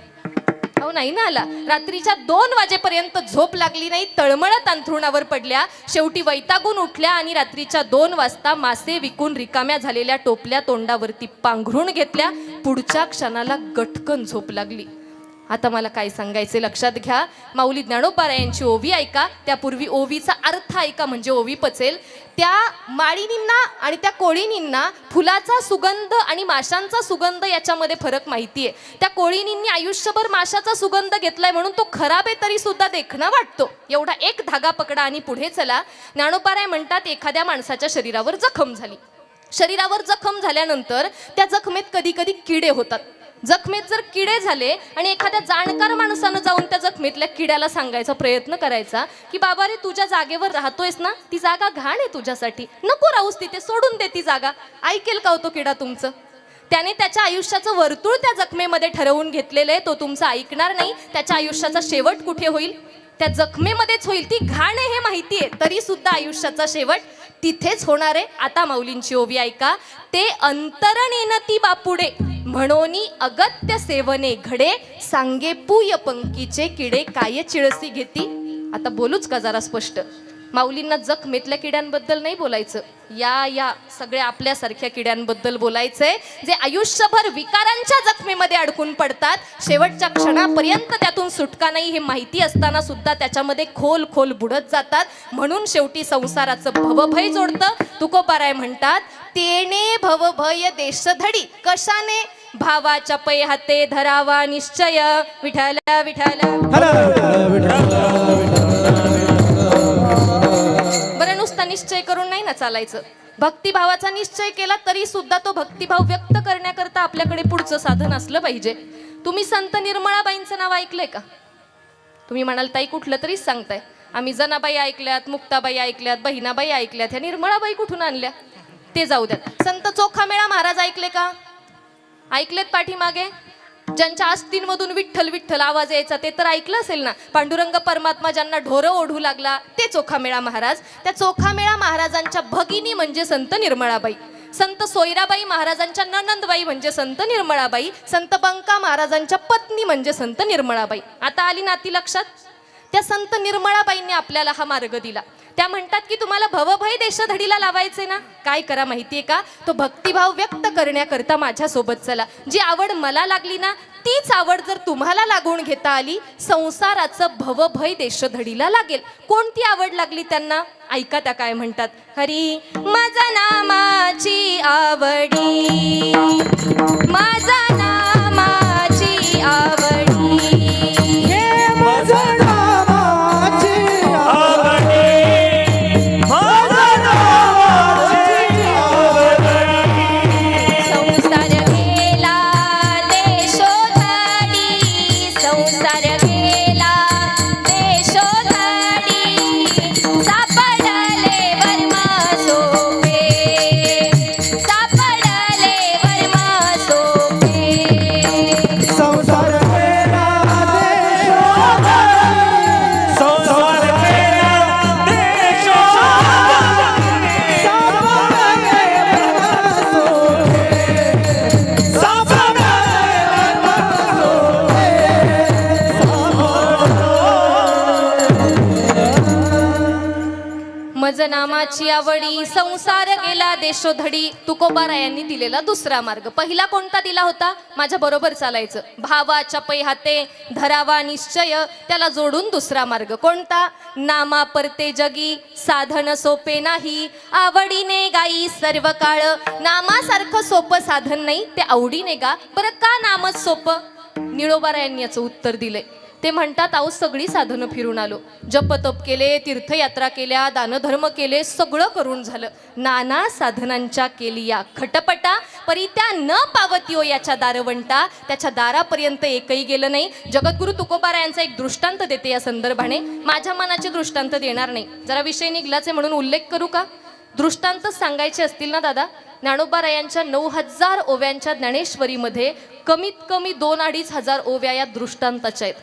अहो नाही ना आला. रात्रीच्या 2 वाजेपर्यंत झोप लागली नाही, तळमळत अंथरुणावर पडल्या. शेवटी वैतागून उठल्या आणि रात्रीच्या 2 वाजता मासे विकून रिकाम्या झालेल्या टोपल्या तोंडावरती पांघरून घेतल्या. पुढच्या क्षणाला गटकन झोप लागली. आता मला काय सांगायचे लक्षात घ्या. माऊली ज्ञानोबा यांची ओवी ऐका, त्यापूर्वी ओवीचा अर्थ ऐका म्हणजे ओवी पचेल. त्या माळीनींना आणि त्या कोळीनींना फुलाचा सुगंध आणि माशांचा सुगंध याच्यामध्ये फरक माहितीये. त्या कोळीनींनी आयुष्यभर माशाचा सुगंध घेतलाय म्हणून तो खराब आहे तरी सुद्धा देखणा वाटतो. एवढा एक धागा पकडा आणि पुढे चला. ज्ञानोबा म्हणतात, एखाद्या माणसाच्या शरीरावर जखम झाली, शरीरावर जखम झाल्यानंतर त्या जखमेत कधी कधी किडे होतात. जखमेत जर किडे झाले आणि एखाद्या जाणकार माणसानं जाऊन त्या जखमेतल्या किड्याला सांगायचा प्रयत्न करायचा की बाबा रे, तुझ्या जागेवर राहतोयस ना, ती जागा घाण आहे तुझ्यासाठी, नको राहूस तिथे, सोडून दे ती जागा. ऐकेल का तो किडा तुमचं? त्याने त्याच्या आयुष्याचं वर्तुळ त्या जखमेमध्ये ठरवून घेतलेलं आहे. तो तुमचं ऐकणार नाही. त्याच्या आयुष्याचा शेवट कुठे होईल? त्या जखमेमध्येच होईल. ती घाण आहे हे माहिती आहे, तरी सुद्धा आयुष्याचा शेवट तिथेच होणार आहे. आता माऊलींची ओवी ऐका. ते अंतरणेन ती बापुडे म्हणोनी अगत्य सेवने घडे, सांगे पूय पंकीचे किडे काय चिळसी घेती. आता बोलूच का जरा स्पष्ट? माऊलींना जखमेतल्या किड्यांबद्दल नाही बोलायचं, या सगळ्या आपल्यासारख्या किड्यांबद्दल बोलायचंय, जे आयुष्यभर विकारांच्या जखमेमध्ये अडकून पडतात. शेवटच्या क्षणापर्यंत त्यातून सुटका नाही हे माहिती असताना सुद्धा त्याच्यामध्ये खोल खोल बुडत जातात. म्हणून शेवटी संसाराचं भवभय जोडतं. तुकोबाराय म्हणतात, तेने भवभय देशधडी. कशाने? भावाच्या पै हाते धरावा निश्चय. विठ्ठल विठ्ठल. बरं, नुसता निश्चय करून नाही ना चालायचं. भक्तिभावाचा निश्चय केला तरी सुद्धा तो भक्तिभाव व्यक्त करण्याकरता आपल्याकडे पुढचं साधन असलं पाहिजे. तुम्ही संत निर्मळाबाईंचं नाव ऐकलंय का? तुम्ही म्हणाल ताई कुठलं तरीच सांगताय. आम्ही जनाबाई ऐकल्यात, मुक्ताबाई ऐकल्यात, बहिणाबाई ऐकल्यात, ह्या निर्मळाबाई कुठून आणल्या ते जाऊ द्यात. संत चोखामेळा महाराज ऐकले का? ऐकलेत पाठीमागे? ज्यांच्या आस्तींमधून विठ्ठल विठ्ठल आवाज यायचा ते तर ऐकलं असेल ना. पांडुरंग परमात्मा ज्यांना ढोरं ओढू लागला ते चोखामेळा महाराज. त्या चोखामेळा महाराजांच्या भगिनी म्हणजे संत निर्मळाबाई. संत सोयराबाई महाराजांच्या ननंदबाई म्हणजे संत निर्मळाबाई. संत बंका महाराजांच्या पत्नी म्हणजे संत निर्मळाबाई. आता आली नाती लक्षात? त्या संत निर्मळाबाईंनी आपल्याला हा मार्ग दिला. त्या म्हणतात की तुम्हाला भवभय देशधडीला लावायचे ना, काय करा माहितीये का? तो भक्तिभाव व्यक्त करण्याकरता माझ्यासोबत चला. जी आवड मला लागली ना तीच आवड जर तुम्हाला लागून घेता आली, संसाराचं भवभय देशधडीला लागेल. कोणती आवड लागली त्यांना? ऐका त्या काय म्हणतात. हरी माझा नामाची आवडी, माझा नामाची आवडी, हे माझं नामाची आवडी माझा नावाची आवडी संसार गेला देशोधडी, संसार गेला देशोधडी, सापडले वर्मा सोपे, सापडले वर्मा सोपे. संसार केला संसार केला देशो मज नामाची आवडी, संसार गेला देशोधडी. तुकोबारायांनी दिलेला दुसरा मार्ग. पहिला कोणता दिला होता? माझ्या बरोबर चालायचं. भावाच्या पै हाते धरावा निश्चय. त्याला जोडून दुसरा मार्ग कोणता? नामा परते जगी साधन सोपे नाही, आवडीने गाई सर्व काळ. नामासारखं सोपं साधन नाही, ते आवडीने गा. बरं का नामच सोपं? निळोबारायांनी याचं उत्तर दिलंय. ते म्हणतात अहो सगळी साधनं फिरून आलो, जपतप केले, तीर्थयात्रा केल्या, दानधर्म केले, सगळं करून झालं. नाना साधनांच्या केली या खटपटा, परी त्या न पावतियो याच्या दारवंटा. त्याच्या दारापर्यंत एकही गेलं नाही. जगद्गुरु तुकोबारायांचा एक दृष्टांत देते या संदर्भाने. माझ्या मनाचे दृष्टांत देणार नाही, जरा विषय निघलाचे म्हणून उल्लेख करू का? दृष्टांतच सांगायचे असतील ना दादा, ज्ञानोबारायांच्या 9000 ओव्यांच्या ज्ञानेश्वरीमध्ये कमीत कमी 2-2.5 हजार ओव्या या दृष्टांताच्या आहेत.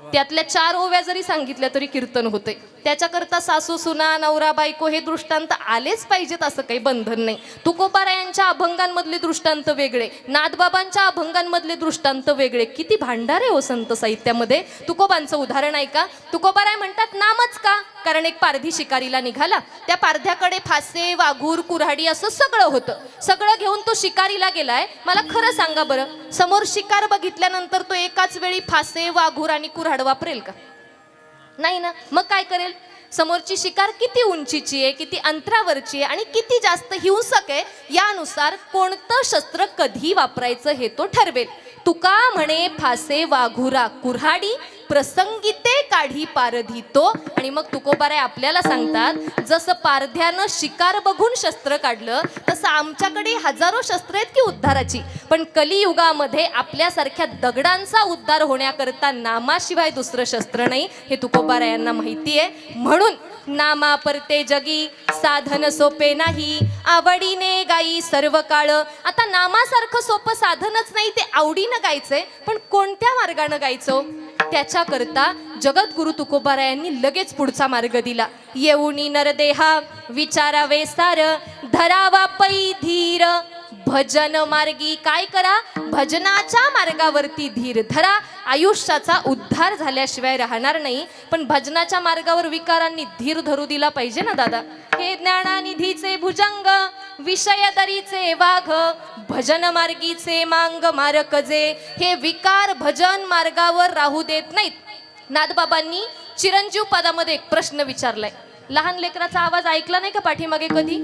त्यातल्या 4 ओव्या जरी सांगितल्या तरी कीर्तन होते. त्याच्याकरता सासू सुना नवरा बायको हे दृष्टांत आलेच पाहिजेत असं काही बंधन नाही. तुकोबारायांच्या अभंगांमधले दृष्टांत वेगळे, नाथबाबांच्या अभंगांमधले दृष्टांत वेगळे. किती भांडार आहे हो संत साहित्यामध्ये. तुकोबांचं उदाहरण ऐका. तुकोबाराय म्हणतात नामच का? कारण एक पारधी शिकारीला निघाला. त्या पारध्याकडे फासे वाघूर कुऱ्हाडी असं सगळं होतं. सगळं घेऊन तो शिकारीला गेलाय. मला खरं सांगा बरं, समोर शिकार बघितल्यानंतर तो एकाच वेळी फासे वाघूर आणि कुऱ्हाड वापरेल का? नाही ना. मग काय करेल? समोरची शिकार किती उंचीची आहे, किती अंतरावरची आहे आणि किती जास्त हिंसक आहे यानुसार कोणतं शस्त्र कधी वापरायचं हे तो ठरवेल. तुका म्हणे फासे वाघुरा कुऱ्हाडी, प्रसंगिते काढी पारधी तो. आणि मग तुकोबाराय आपल्याला सांगतात, जसं पारध्यानं शिकार बघून शस्त्र काढलं तसं आमच्याकडे हजारो शस्त्र आहेत की उद्धाराची. पण कलियुगामध्ये आपल्यासारख्या दगडांचा उद्धार होण्याकरता नामाशिवाय दुसरं शस्त्र नाही, हे तुकोबारायांना माहिती आहे. म्हणून नामा परते जगी साधन सोपे नाही, आवडीने गाई सर्व काळ. आता नामासारखं सोपं साधनच नाही, ते आवडीनं गायचंय. पण कोणत्या मार्गानं गायचं? त्याच्याकरता जगद्गुरु तुकोबारायांनी लगेच पुढचा मार्ग दिला. येऊनी नरदेहा विचारावे सार, धरावा पै धीर भजन मार्गी. काय करा? भजनाच्या मार्गावरती धीर धरा. आयुष्याचा उद्धार झाल्याशिवाय राहणार नाही. पण भजनाच्या मार्गावर विकारांनी धीर धरू दिला पाहिजे ना दादा. हे ज्ञानानिधीचे भुजंग, विषय दरीचे वाघ, भजन मार्गीचे मांग मारक जे. हे विकार भजन मार्गावर राहू देत नाहीत. नाथबाबांनी चिरंजीव पदामध्ये एक प्रश्न विचारलाय. लहान लेकराचा आवाज ऐकला नाही का पाठीमागे कधी?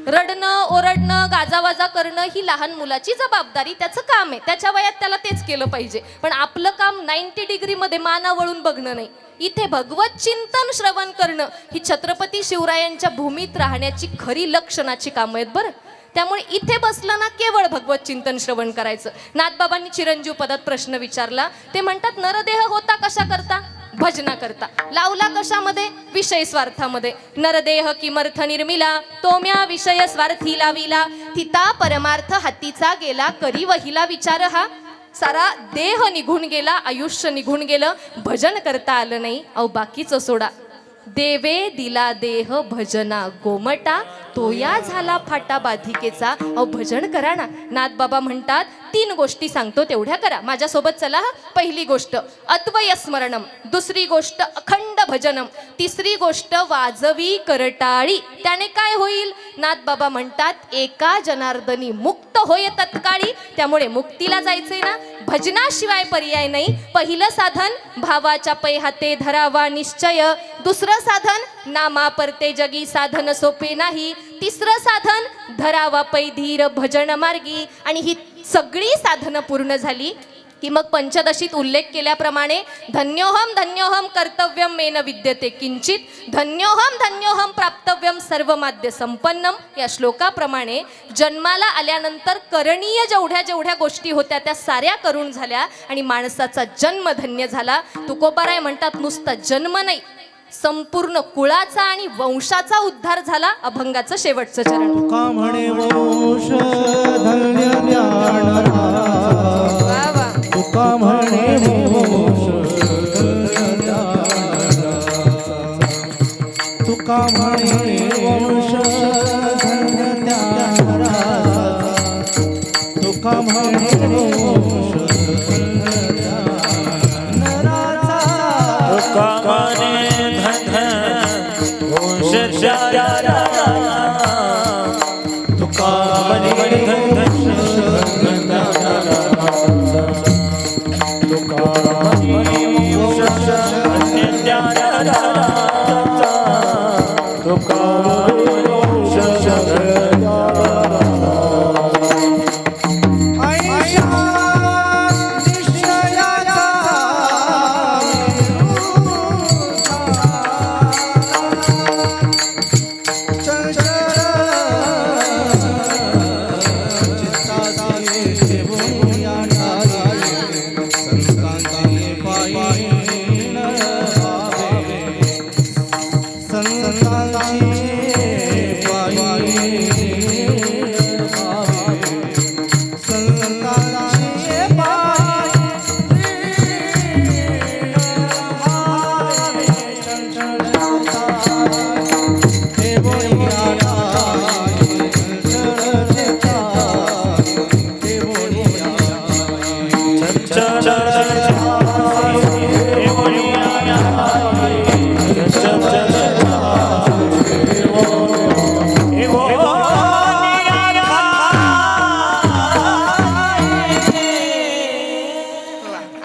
रडणं ओरडणं गाजावाजा करणं ही लहान मुलाची जबाबदारी, त्याचं काम आहे. त्याच्या वयात त्याला तेच केलं पाहिजे. पण आपलं काम 90 डिग्रीमध्ये माना वळून बघणं नाही. इथे भगवत चिंतन श्रवण करणं ही छत्रपती शिवरायांच्या भूमीत राहण्याची खरी लक्षणाची कामं आहेत बरं. त्यामुळे इथे बसलं ना केवळ भगवत चिंतन श्रवण करायचं. नाथबाबांनी चिरंजीव पदात प्रश्न विचारला. ते म्हणतात नरदेह होता कशा करता? भजना करता. लावला कशामध्ये? विषय स्वार्थामध्ये. नरदेह किमर्थ निर्मिला तोम्या विषय स्वार्थी लाविला थिता परमार्थ हातीचा गेला करी वहिला विचार हा. सारा देह निघून गेला, आयुष्य निघून गेलं, भजन करता आलं नाही. अहो बाकीचं सोडा. देवे दिला देह भजना गोमटा तो या झाला फाटा बाधिकेचा. अहो भजन करा ना. नाथबाबा म्हणतात 3 गोष्टी सांगतो तेवढ्या करा. माझ्यासोबत चला. पहिली गोष्ट अद्वय स्मरणम, दुसरी गोष्ट अखंड भजनम, तिसरी गोष्ट वाजवी करटाळी. त्याने काय होईल? नाथबाबा म्हणतात एका जनार्दनी मुक्त होय तत्काळी. त्यामुळे मुक्तीला जायचंय ना, भजनाशिवाय पर्याय नाही. पहिलं साधन भावाच्या पै हाते धरावा निश्चय, दुसरं साधन नामा परते जगी साधन सोपे नाही, तिसरं साधन धरावा पै धीर भजन मार्गी. आणि ही सगळी साधनं पूर्ण झाली की मग पंचदशीत उल्लेख केल्याप्रमाणे धन्योहम कर्तव्यम मेन विद्यते किंचित, धन्योहम प्राप्तव्यम सर्वमाद्य संपन्नम. या श्लोकाप्रमाणे जन्माला आल्यानंतर करणीय जेवढ्या गोष्टी होत्या त्या साऱ्या करून झाल्या आणि माणसाचा जन्म धन्य झाला. तुकोबाराय म्हणतात नुसता जन्म नाही, संपूर्ण कुळाचा आणि वंशाचा उद्धार झाला. अभंगाचं शेवटचं चरण. तुका म्हणे वंश धन्य ज्ञानरा, वा वा. तुका म्हणे वंश धन्य ज्ञानरा, तुका म्हणे वंश धन्य ज्ञानरा, तुका म्हणे वंश धन्य ज्ञानराचा. तुका म्हणे तुका म्हणे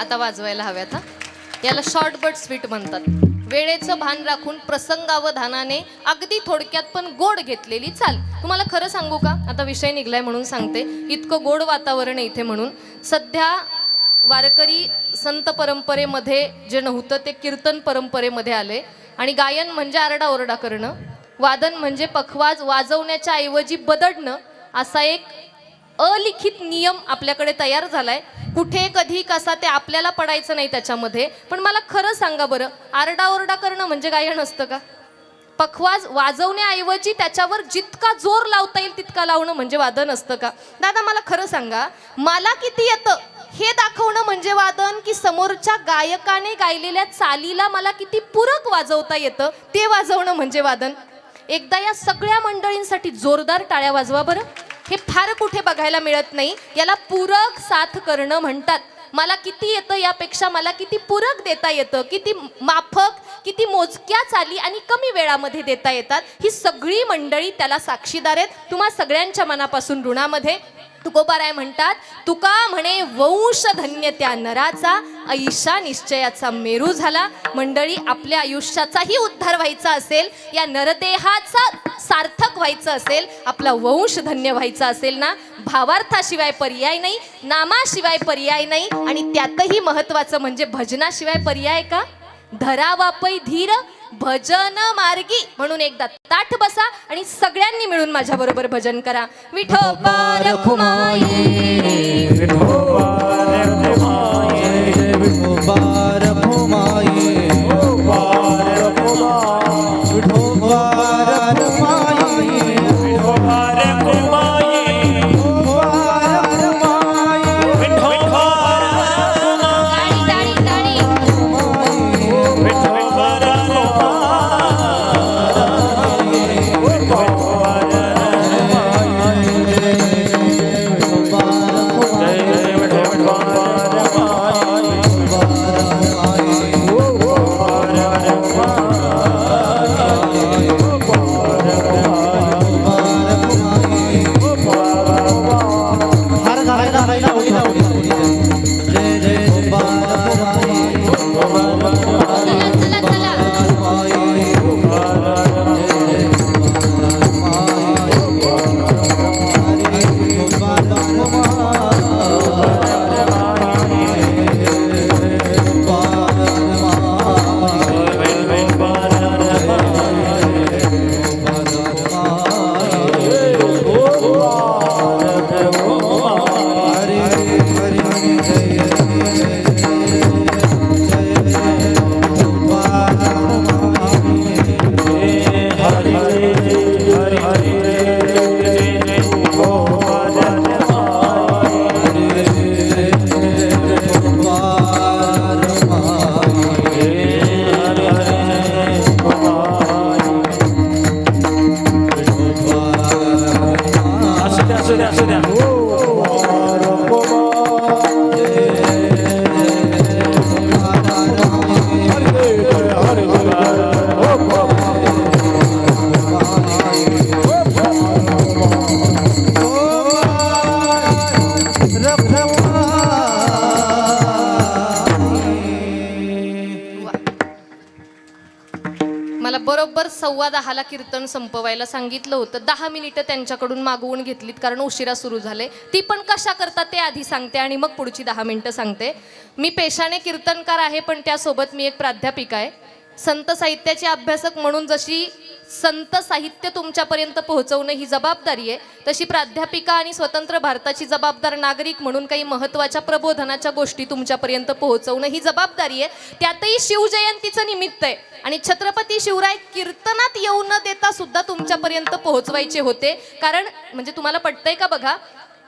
आता वाजवायला हव्यात. याला शॉर्ट बट स्वीट म्हणतात. वेळेचं भान राखून प्रसंगावधानाने अगदी थोडक्यात पण गोड घेतलेली चाल. तुम्हाला खरं सांगू का, आता विषय निघलाय म्हणून सांगते. इतकं गोड वातावरण आहे इथे म्हणून. सध्या वारकरी संत परंपरेमध्ये जे नव्हतं ते कीर्तन परंपरेमध्ये आले. आणि गायन म्हणजे आरडाओरडा करणं, वादन म्हणजे पखवाज वाजवण्याच्या ऐवजी बदडणं, असा एक अलिखित नियम आपल्याकडे तयार झालाय. कुठे कधी कसा ते आपल्याला पडायचं नाही त्याच्यामध्ये. पण मला खरं सांगा बरं, आरडाओरडा करणं म्हणजे गायन असतं का? पखवाज वाजवण्याऐवजी त्याच्यावर जितका जोर लावता येईल तितका लावणं म्हणजे वादन असतं का? दादा मला खरं सांगा, मला किती येतं हे दाखवणं म्हणजे वादन, की समोरच्या गायकाने गायलेल्या चालीला मला किती पूरक वाजवता येतं ते वाजवणं म्हणजे वादन? एकदा या सगळ्या मंडळींसाठी जोरदार टाळ्या वाजवा बरं. हे फार कुठे बघायला मिळत नाही. याला पूरक साथ करणं म्हणतात. मला किती येतं यापेक्षा मला किती पूरक देता येतं, किती माफक, किती मोजक्या चाली आणि कमी वेळामध्ये देता येतात, ही सगळी मंडळी त्याला साक्षीदार आहेत. तुम्हा सगळ्यांच्या मनापासून ऋणामध्ये. तुकोबाराय म्हणतात, तुका म्हणे वंश धन्य त्या नराचा, ऐशा निश्चयाचा मेरू झाला. मंडळी, आपल्या आयुष्याचाही उद्धार व्हायचा असेल, या नरदेहाचा सार्थक व्हायचं असेल, आपला वंश धन्य व्हायचा असेल ना, भावार्थाशिवाय पर्याय नाही, नामाशिवाय पर्याय नाही. आणि त्यातही महत्वाचं म्हणजे भजनाशिवाय पर्याय का? धरावा पै धीर भजन मार्गी. म्हणून एकदा ताठ बसा आणि सगळ्यांनी मिळून माझ्या बरोबर भजन करा. विठोबा रखुमाई, विठोबा रखुमाई, विठोबा रखुमाई. हरे मला बरोबर 9:15 कीर्तन संपवायला सांगितलं होतं. 10 मिनिटं त्यांच्याकडून मागवून घेतलीत कारण उशिरा सुरू झाले. ती पण कशा करतात ते आधी सांगते आणि मग पुढची 10 मिनिटं सांगते. मी पेशाने कीर्तनकार आहे, पण त्यासोबत मी एक प्राध्यापिका आहे. संत साहित्याचे अभ्यासक म्हणून जशी संत साहित्य तुमच्यापर्यंत पोहोचवणं ही जबाबदारी आहे, तशी प्राध्यापिका आणि स्वतंत्र भारताची जबाबदार नागरिक म्हणून काही महत्त्वाच्या प्रबोधनाच्या गोष्टी तुमच्यापर्यंत पोहोचवणं ही जबाबदारी आहे. त्यातही शिवजयंतीचं निमित्त आहे आणि छत्रपती शिवराय कीर्तनात येऊ न देता सुद्धा तुमच्यापर्यंत पोहोचवायचे होते. कारण म्हणजे तुम्हाला पटतंय का बघा,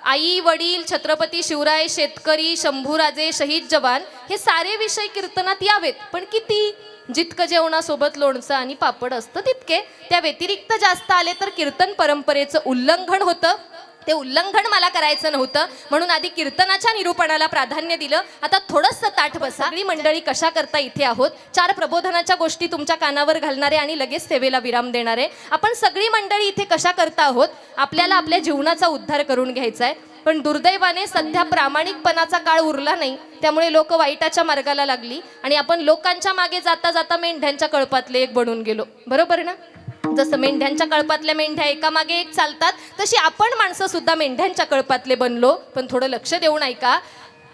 आई वडील, छत्रपती शिवराय, शेतकरी, शंभूराजे, शहीद जवान हे सारे विषय कीर्तनात यावेत. पण किती? जितकं जेवणासोबत लोणचं आणि पापड असतं तितके. त्या व्यतिरिक्त जास्त आले तर कीर्तन परंपरेचं उल्लंघन होतं. ते उल्लंघन मला करायचं नव्हतं, म्हणून आधी कीर्तनाच्या निरूपणाला प्राधान्य दिलं. आता थोडंसं ताठ बसा. सगळी मंडळी कशा करता इथे आहोत. 4 प्रबोधनाच्या गोष्टी तुमच्या कानावर घालणारे आणि लगेच सेवेला विराम देणारे. आपण सगळी मंडळी इथे कशा करता आहोत. आपल्याला आपल्या जीवनाचा उद्धार करून घ्यायचा आहे. पण दुर्दैवाने सध्या प्रामाणिकपणाचा काळ उरला नाही, त्यामुळे लोक वाईटाच्या मार्गाला लागली आणि आपण लोकांच्या मागे जाता जाता मेंढ्यांच्या कळपातले एक बनून गेलो. बरोबर ना? जसं मेंढ्यांच्या कळपातल्या मेंढ्या एकामागे एक चालतात, तशी आपण माणसं सुद्धा मेंढ्यांच्या कळपातले बनलो. पण थोडं लक्ष देऊन ऐका.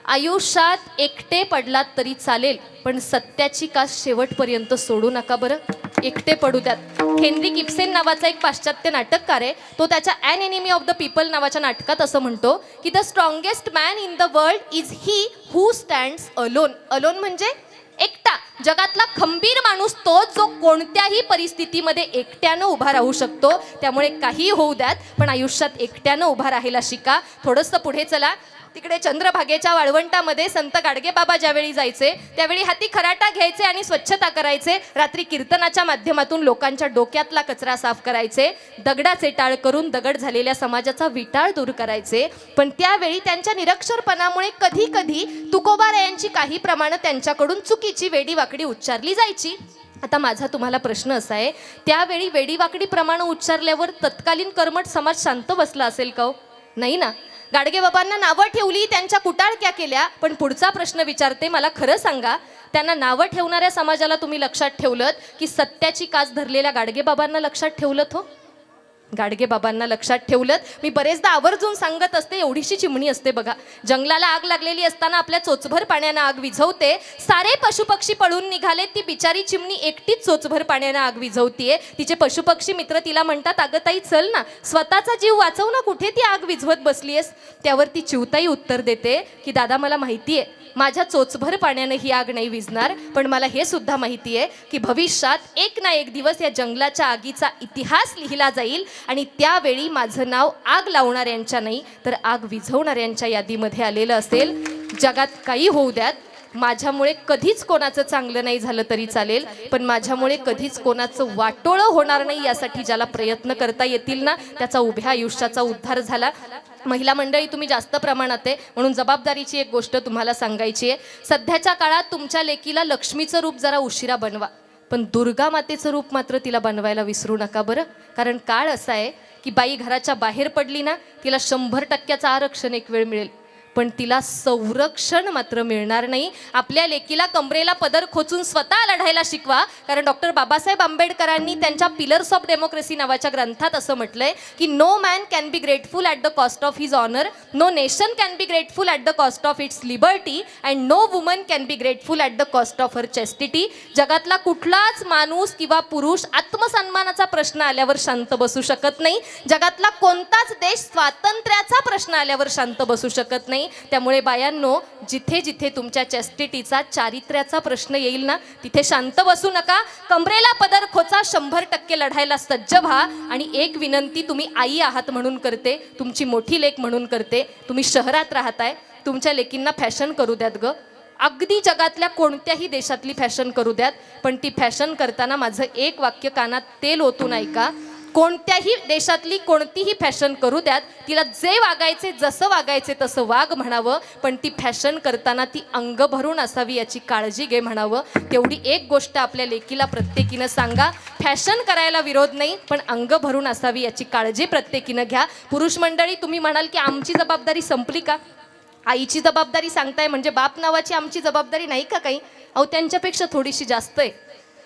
आयुष्यात एकटे पडलात तरी चालेल, पण सत्याची कास शेवटपर्यंत सोडू नका बरं. एकटे पडू द्यात. हेनरिक इब्सेन नावाचा एक पाश्चात्य नाटककार आहे. तो त्याच्या an enemy of the people नावाच्या नाटकात असं म्हणतो की the strongest man in the world is he who stands alone. Alone म्हणजे एकटा. जगातला खंबीर माणूस तोच जो कोणत्याही परिस्थितीमध्ये एकट्यानं उभा राहू शकतो. त्यामुळे काही होऊ द्यात, पण आयुष्यात एकट्यानं उभा राहायला शिका. थोडंसं पुढे चला. तिकडे चंद्रभागेच्या वाळवंटामध्ये संत गाडगेबाबा ज्यावेळी जायचे त्यावेळी हाती खराटा घ्यायचे आणि स्वच्छता करायचे. रात्री कीर्तनाच्या माध्यमातून लोकांच्या डोक्यातला कचरा साफ करायचे. दगडाचे टाळ करून दगड झालेल्या समाजाचा विटाळ दूर करायचे. पण त्यावेळी त्यांच्या निरक्षरपणामुळे कधी कधी तुकोबारायांची काही प्रमाणं त्यांच्याकडून चुकीची वेडीवाकडी उच्चारली जायची. आता माझा तुम्हाला प्रश्न असा आहे, त्यावेळी वेडीवाकडी प्रमाणं उच्चारल्यावर तत्कालीन कर्मठ समाज शांत बसला असेल का हो? नाही ना. गाडगेबाबांना नावं ठेवली, त्यांच्या कुटाळक्या केल्या. पण पुढचा प्रश्न विचारते, मला खरं सांगा, त्यांना नावं ठेवणाऱ्या समाजाला तुम्ही लक्षात ठेवलं की सत्याची कास धरलेल्या गाडगेबाबांना लक्षात ठेवलं हो? गाडगेबाबांना लक्षात ठेवलं. मी बरेचदा आवर्जून सांगत असते, एवढीशी चिमणी असते बघा, जंगलाला आग लागलेली असताना आपल्या चोचभर पाण्यानं आग विझवते. सारे पशुपक्षी पळून निघाले, ती बिचारी चिमणी एकटीच चोचभर पाण्यानं आग विझवतीये. तिचे पशुपक्षी मित्र तिला म्हणतात, अगं ताई चल ना, स्वतःचा जीव वाचव ना, कुठे ती आग विझवत बसलीयस. त्यावर ती चिवताई उत्तर देते की दादा मला माहिती आहे माझ्या चोचभर पाण्यानं ही आग नाही विझणार, पण मला हे सुद्धा माहिती आहे की भविष्यात एक ना एक दिवस या जंगलाच्या आगीचा इतिहास लिहिला जाईल आणि त्यावेळी माझं नाव आग लावणाऱ्यांच्या नाही तर आग विझवणाऱ्यांच्या यादीमध्ये आलेलं असेल. जगात काही होऊ द्यात, माझ्यामुळे कधीच कोणाचं चांगलं नाही झालं तरी चालेल, पण माझ्यामुळे कधीच कोणाचं वाटोळं होणार नाही यासाठी ज्याला प्रयत्न करता येतील ना, त्याचा उभ्या आयुष्याचा उद्धार झाला. महिला मंडळी तुम्ही जास्त प्रमाणात आहे, म्हणून जबाबदारीची एक गोष्ट तुम्हाला सांगायची आहे. सध्याच्या काळात तुमच्या लेकीला लक्ष्मीचं रूप जरा उशिरा बनवा, पण दुर्गा मातेचं रूप मात्र तिला बनवायला विसरू नका बरं. कारण काळ असा आहे की बाई घराच्या बाहेर पडली ना, तिला 100% आरक्षण एक वेळ मिळेल, पण तिला संरक्षण मात्र मिळणार नाही. आपल्या लेकीला कमरेला पदर खोचून स्वतः लढायला शिकवा. कारण डॉक्टर बाबासाहेब आंबेडकरांनी त्यांच्या पिलर्स ऑफ डेमोक्रेसी नावाच्या ग्रंथात असं म्हटलंय की no man can be grateful at the cost of his honour, no nation can be grateful at the cost of its liberty and no woman can be grateful at the cost of her chastity. जगातला कुठलाच माणूस किंवा पुरुष आत्मसन्मानाचा प्रश्न आल्यावर शांत बसू शकत नाही. जगातला कोणताच देश स्वातंत्र्याचा प्रश्न आल्यावर शांत बसू शकत नाही. त्यामुळे बायांनो, जिथे जिथे तुमच्या चेस्टिटीचा, चारित्र्याचा प्रश्न येईल ना, तिथे शांत बसू नका. कमरेला पदर खोचा, 100% लढायला सज्ज व्हा. आणि एक विनंती तुम्ही आई आहात म्हणून करते, तुमची मोठी लेक म्हणून करते. तुम्ही शहरात राहताय, तुमच्या लेकींना फॅशन करू द्यात ग. अगदी जगातल्या कोणत्याही देशातली फॅशन करू द्यात, पण ती फॅशन करताना माझं एक वाक्य कानात तेल ओतून ऐका. कोणत्याही देशातली कोणतीही फॅशन करू द्यात, तिला जे वागायचे जसं वागायचे तसं वाग म्हणावं, पण ती फॅशन करताना ती अंग भरून असावी याची काळजी घे म्हणावं. तेवढी एक गोष्ट आपल्या लेकीला प्रत्येकीनं सांगा. फॅशन करायला विरोध नाही, पण अंग भरून असावी याची काळजी प्रत्येकीनं घ्या. पुरुष मंडळी, तुम्ही म्हणाल की आमची जबाबदारी संपली का? आईची जबाबदारी सांगताय म्हणजे बाप नावाची आमची जबाबदारी नाही का काही? अहो, त्यांच्यापेक्षा थोडीशी जास्त आहे.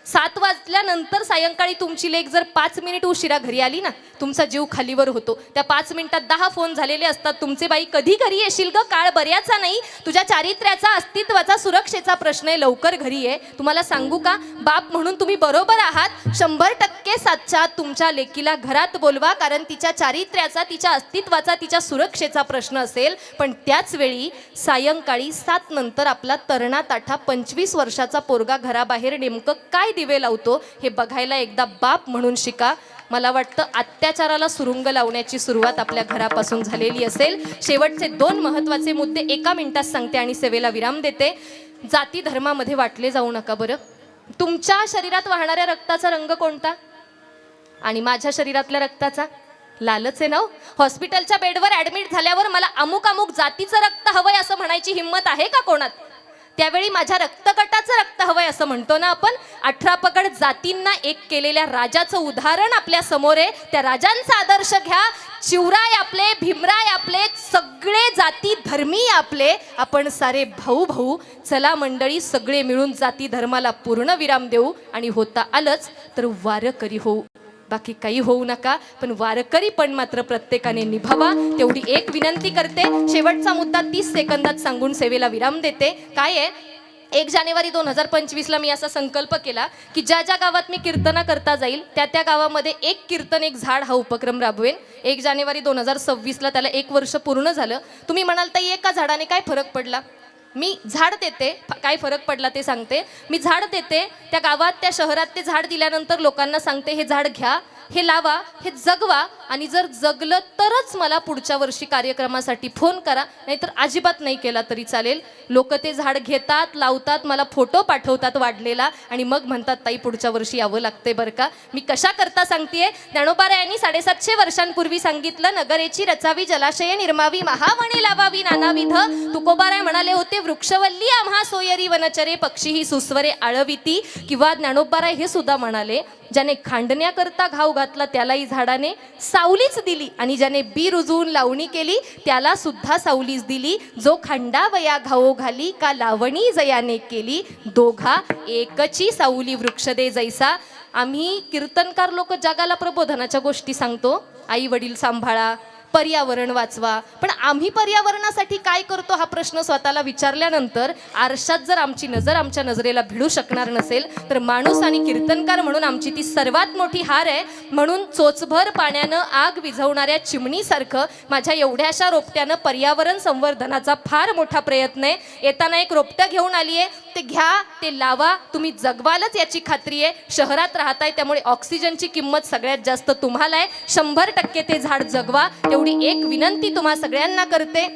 7 वाजल्यानंतर सायंकाळी तुमची लेक जर 5 मिनिट उशिरा घरी आली ना, तुमचा जीव खालीवर होतो. त्या 5 मिनिटात 10 फोन झालेले असतात तुमचे. बाई कधी घरी येशील ग? काळ बऱ्याचा नाही, तुझ्या चारित्र्याचा, अस्तित्वाचा, सुरक्षेचा प्रश्न आहे, लवकर घरी ये. तुम्हाला सांगू का, बाप म्हणून तुम्ही बरोबर आहात. 100% साक्षात तुमच्या लेकीला घरात बोलवा, कारण तिच्या चारित्र्याचा, तिच्या अस्तित्वाचा, तिच्या सुरक्षेचा प्रश्न असेल. पण त्याच वेळी सायंकाळी 7 नंतर आपला तरणा ताठा 25 वर्षाचा पोरगा घराबाहेर नेमकं काय दिवे लावतो हे बघायला एकदा बाप म्हणून शिका. मला वाटतं अत्याचाराला सुरुंग लावण्याची सुरुवात आपल्या घरापासून झालेली असेल. शेवटचे 2 महत्त्वाचे मुद्दे 1 मिनिटात सांगते आणि सेवेला विराम देते. जाती धर्मामध्ये वाटले जाऊ नका बरं. तुमच्या शरीरात वाहणाऱ्या रक्ताचा रंग कोणता आणि माझ्या शरीरातल्या रक्ताचा? लालच आहे ना. हॉस्पिटलच्या बेडवर ॲडमिट झाल्यावर मला अमुक अमुक जातीचं रक्त हवंय असं म्हणायची हिंमत आहे का कोणात? त्यावेळी माझ्या रक्तगटाचं रक्त हवंय असं म्हणतो ना आपण. 18 पगड जातींना एक केलेल्या राजाचं उदाहरण आपल्या समोर आहे. त्या राजांचा आदर्श घ्या. शिवराय आपले, भीमराय आपले, सगळे जाती धर्मी आपले, आपण सारे भाऊ भाऊ. चला मंडळी, सगळे मिळून जाती धर्माला पूर्ण विराम देऊ आणि होता आलंच तर वारकरी होऊ. बाकी काही होऊ नका, पण वारकरी पण मात्र प्रत्येकाने निभावा. तेवढी एक विनंती करते. शेवटचा मुद्दा 30 सेकंदात सांगून सेवेला विराम देते. काय आहे, 1 जानेवारी 2025ला मी असा संकल्प केला की ज्या ज्या गावात मी कीर्तना करता जाईल त्या गावामध्ये 1 कीर्तन 1 झाड हा उपक्रम राबवेन. 1 जानेवारी 2026ला त्याला 1 वर्ष पूर्ण झालं. तुम्ही म्हणाल ताई एका झाडाने काय फरक पडला? मी झाड देते, काय फरक पडला ते सांगते. मी झाड देते, त्या गावात त्या शहरात ते झाड दिल्यानंतर लोकांना सांगते हे झाड घ्या, हे लावा, हे जगवा, आणि जर जगलं तरच मला पुढच्या वर्षी कार्यक्रमासाठी फोन करा, नाहीतर अजिबात नाही केला तरी चालेल. लोक ते झाड घेतात, लावतात, मला फोटो पाठवतात वाढलेला आणि मग म्हणतात ताई पुढच्या वर्षी यावं लागते बरं का. मी कशा करता सांगतेय. ज्ञानोबारायांनी 750 वर्षांपूर्वी सांगितलं, नगरेची रचावी, जलाशय निर्मावी, महावणे लावावी नानाविध. तुकोबाराय म्हणाले होते, वृक्षवल्ली आम्हा सोयरी वनचरे, पक्षी ही सुस्वरे आळविती. किंवा ज्ञानोबाराय हे सुद्धा म्हणाले, ज्याने खांडण्याकरता घाव घातला त्यालाही झाडाने सावलीच दिली, आणि ज्याने बी रुजवून लावणी केली त्याला सुद्धा सावलीच दिली. जो खंडावया घाओ घाली, का लावणी जयाने केली, दोघा एकची सावली वृक्ष दे जैसा. आम्ही कीर्तनकार लोक जगाला प्रबोधनाच्या गोष्टी सांगतो. आई वडील सांभाळा, पर्यावरण वाचवा, पण आम्ही पर्यावरणासाठी काय करतो हा प्रश्न स्वतःला विचारल्यानंतर आरशात जर आमची नजर आमच्या नजरेला भिडू शकणार नसेल तर माणूस आणि कीर्तनकार म्हणून आमची ती सर्वात मोठी हार आहे. म्हणून चोचभर पाण्यानं आग विझवणाऱ्या चिमणीसारखं माझ्या एवढ्याशा रोपट्यानं पर्यावरण संवर्धनाचा फार मोठा प्रयत्न आहे. येताना एक रोपटं घेऊन आली आहे, ते घ्या, ते लावा, तुम्ही जगवालच याची खात्री आहे. शहरात राहताय त्यामुळे ऑक्सिजनची किंमत सगळ्यात जास्त तुम्हाला आहे. 100% ते झाड जगवा. तेवढी एक विनंती तुम्हा सगळ्यांना करते.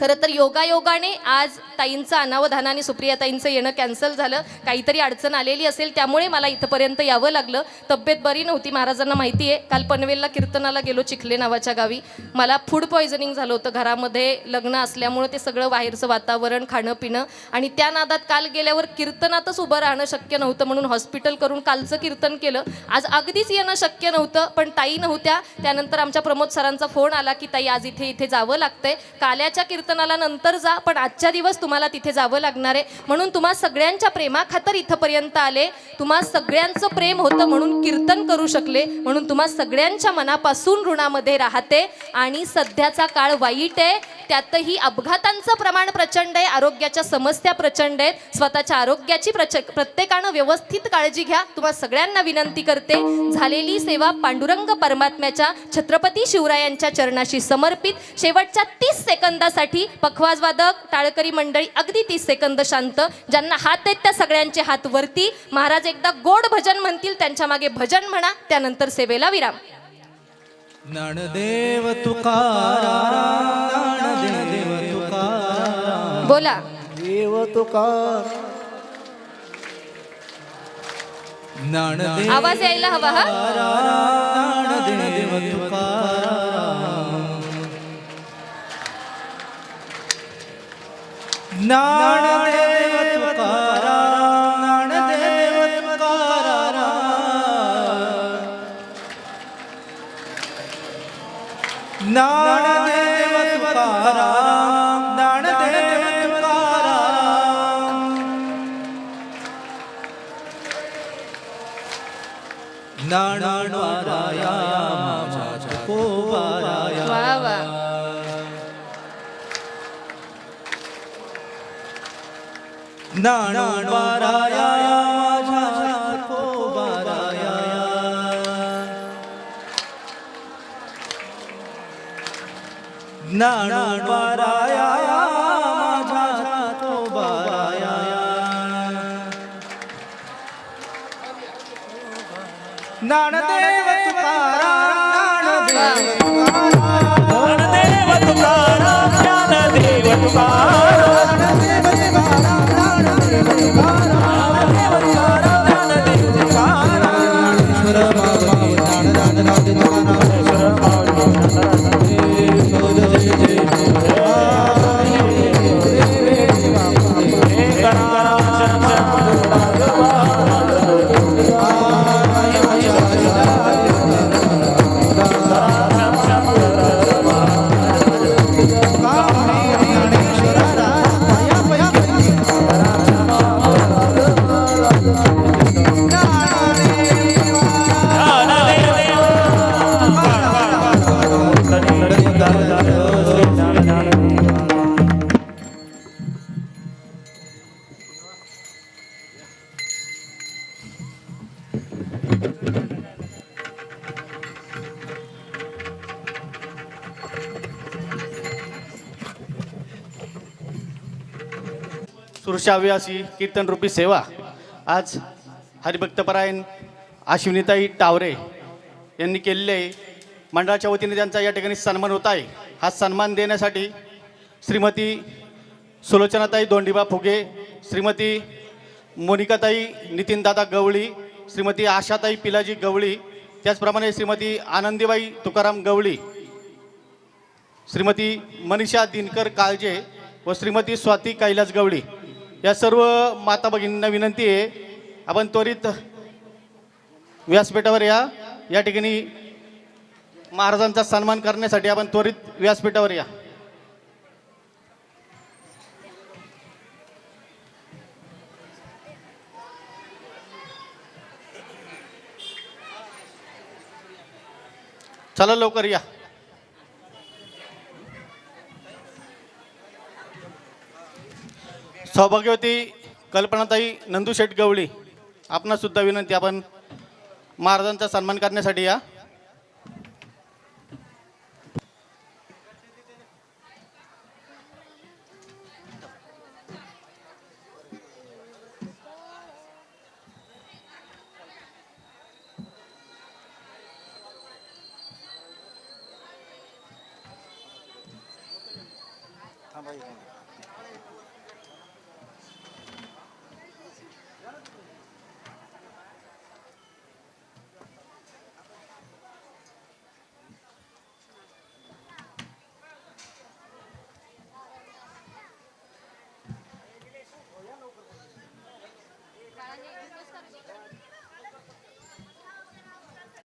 खरं तर योगायोगाने आज ताईंचं अनावधानाने सुप्रियाताईंचं येणं कॅन्सल झालं. काहीतरी अडचण आलेली असेल त्यामुळे मला इथंपर्यंत यावं लागलं. तब्येत बरी नव्हती, महाराजांना माहिती आहे. काल पनवेलला कीर्तनाला गेलो, चिखले नावाच्या गावी. मला फूड पॉयझनिंग झालं होतं. घरामध्ये लग्न असल्यामुळं ते सगळं बाहेरचं वातावरण, खाणं पिणं, आणि त्या नादात काल गेल्यावर कीर्तनातच उभं राहणं शक्य नव्हतं म्हणून हॉस्पिटल करून कालचं कीर्तन केलं. आज अगदीच येणं शक्य नव्हतं, पण ताई नव्हत्या. त्यानंतर आमच्या प्रमोद सरांचा फोन आला की ताई आज इथे जावं लागतंय. काल्याच्या कीर्तनाला नंतर जा, पण आजच्या दिवस तुम्हाला तिथे जावं लागणार आहे. म्हणून तुम्हा सगळ्यांच्या प्रेमाखातर इथंपर्यंत आले. तुम्हा सगळ्यांचं प्रेम होतं म्हणून कीर्तन करू शकले. म्हणून तुम्हा सगळ्यांच्या मनापासून ऋणामध्ये राहते. आणि सध्याचा काळ वाईट आहे, त्यातही अपघातांचं प्रमाण प्रचंड आहे, आरोग्याच्या समस्या प्रचंड आहेत. स्वतःच्या आरोग्याची प्रत्येकानं व्यवस्थित काळजी घ्या. तुम्हा सगळ्यांना विनंती करते, झालेली सेवा पांडुरंग परमात्म्याच्या छत्रपती शिवरायांच्या चरणाशी समर्पित. शेवटच्या 30 सेकंदासाठी पखवाजवादक, टाळकरी मंडळी अगदी 30 सेकंद शांत. ज्यांना हात आहेत त्या सगळ्यांचे हात वरती. महाराज एकदा गोड भजन म्हणतील, त्यांच्या मागे भजन म्हणा, त्यानंतर सेवेला विराम. ज्ञानदेव तुकाराम, ज्ञानदेव तुकाराम, बोला देव तुकार. ज्ञानदेव आवाज यायला हवा हा. ज्ञानदेव तुकाराम ज्ञानदेव तुकाराम ज्ञानदेव तुकाराम ज्ञानदेव तुकाराम ज्ञानदेव तुकाराम ज्ञानवाराया माझ्या तुकोबाराया वा वा. ज्ञानवाराया माझ्या तुकोबाराया ज्ञानवाराया माझ्या तुकोबाराया ज्ञानदेव तुकाराम ज्ञानदेव तुकाराम ज्ञानदेव तुकाराम ज्ञानदेव तुकाराम सुरशाव्यासी कीर्तन रूपी सेवा आज हरिभक्तपरायण अश्विनीताई टावरे यांनी केलेले आहे. मंडळाच्या वतीने त्यांचा या ठिकाणी सन्मान होत आहे. हा सन्मान देण्यासाठी श्रीमती सुलोचनाताई दोंडीबा फुगे, श्रीमती मोनिकाताई नितीनदादा गवळी, श्रीमती आशाताई पिलाजी गवळी, त्याचप्रमाणे श्रीमती आनंदीबाई तुकाराम गवळी, श्रीमती मनीषा दिनकर काळजे व श्रीमती स्वाती कैलास गवळी या सर्व माता भगिनींना विनंती आहे, आपण त्वरित व्यासपीठावर या ठिकाणी महाराजांचा सन्मान करण्यासाठी आपण त्वरित व्यासपीठावर या. चला लवकर या. सौभाग्यवती कल्पनाताई नंदू शेठ गवळी, आपणास सुद्धा विनंती, आपण महाराजांचा सन्मान करण्यासाठी या.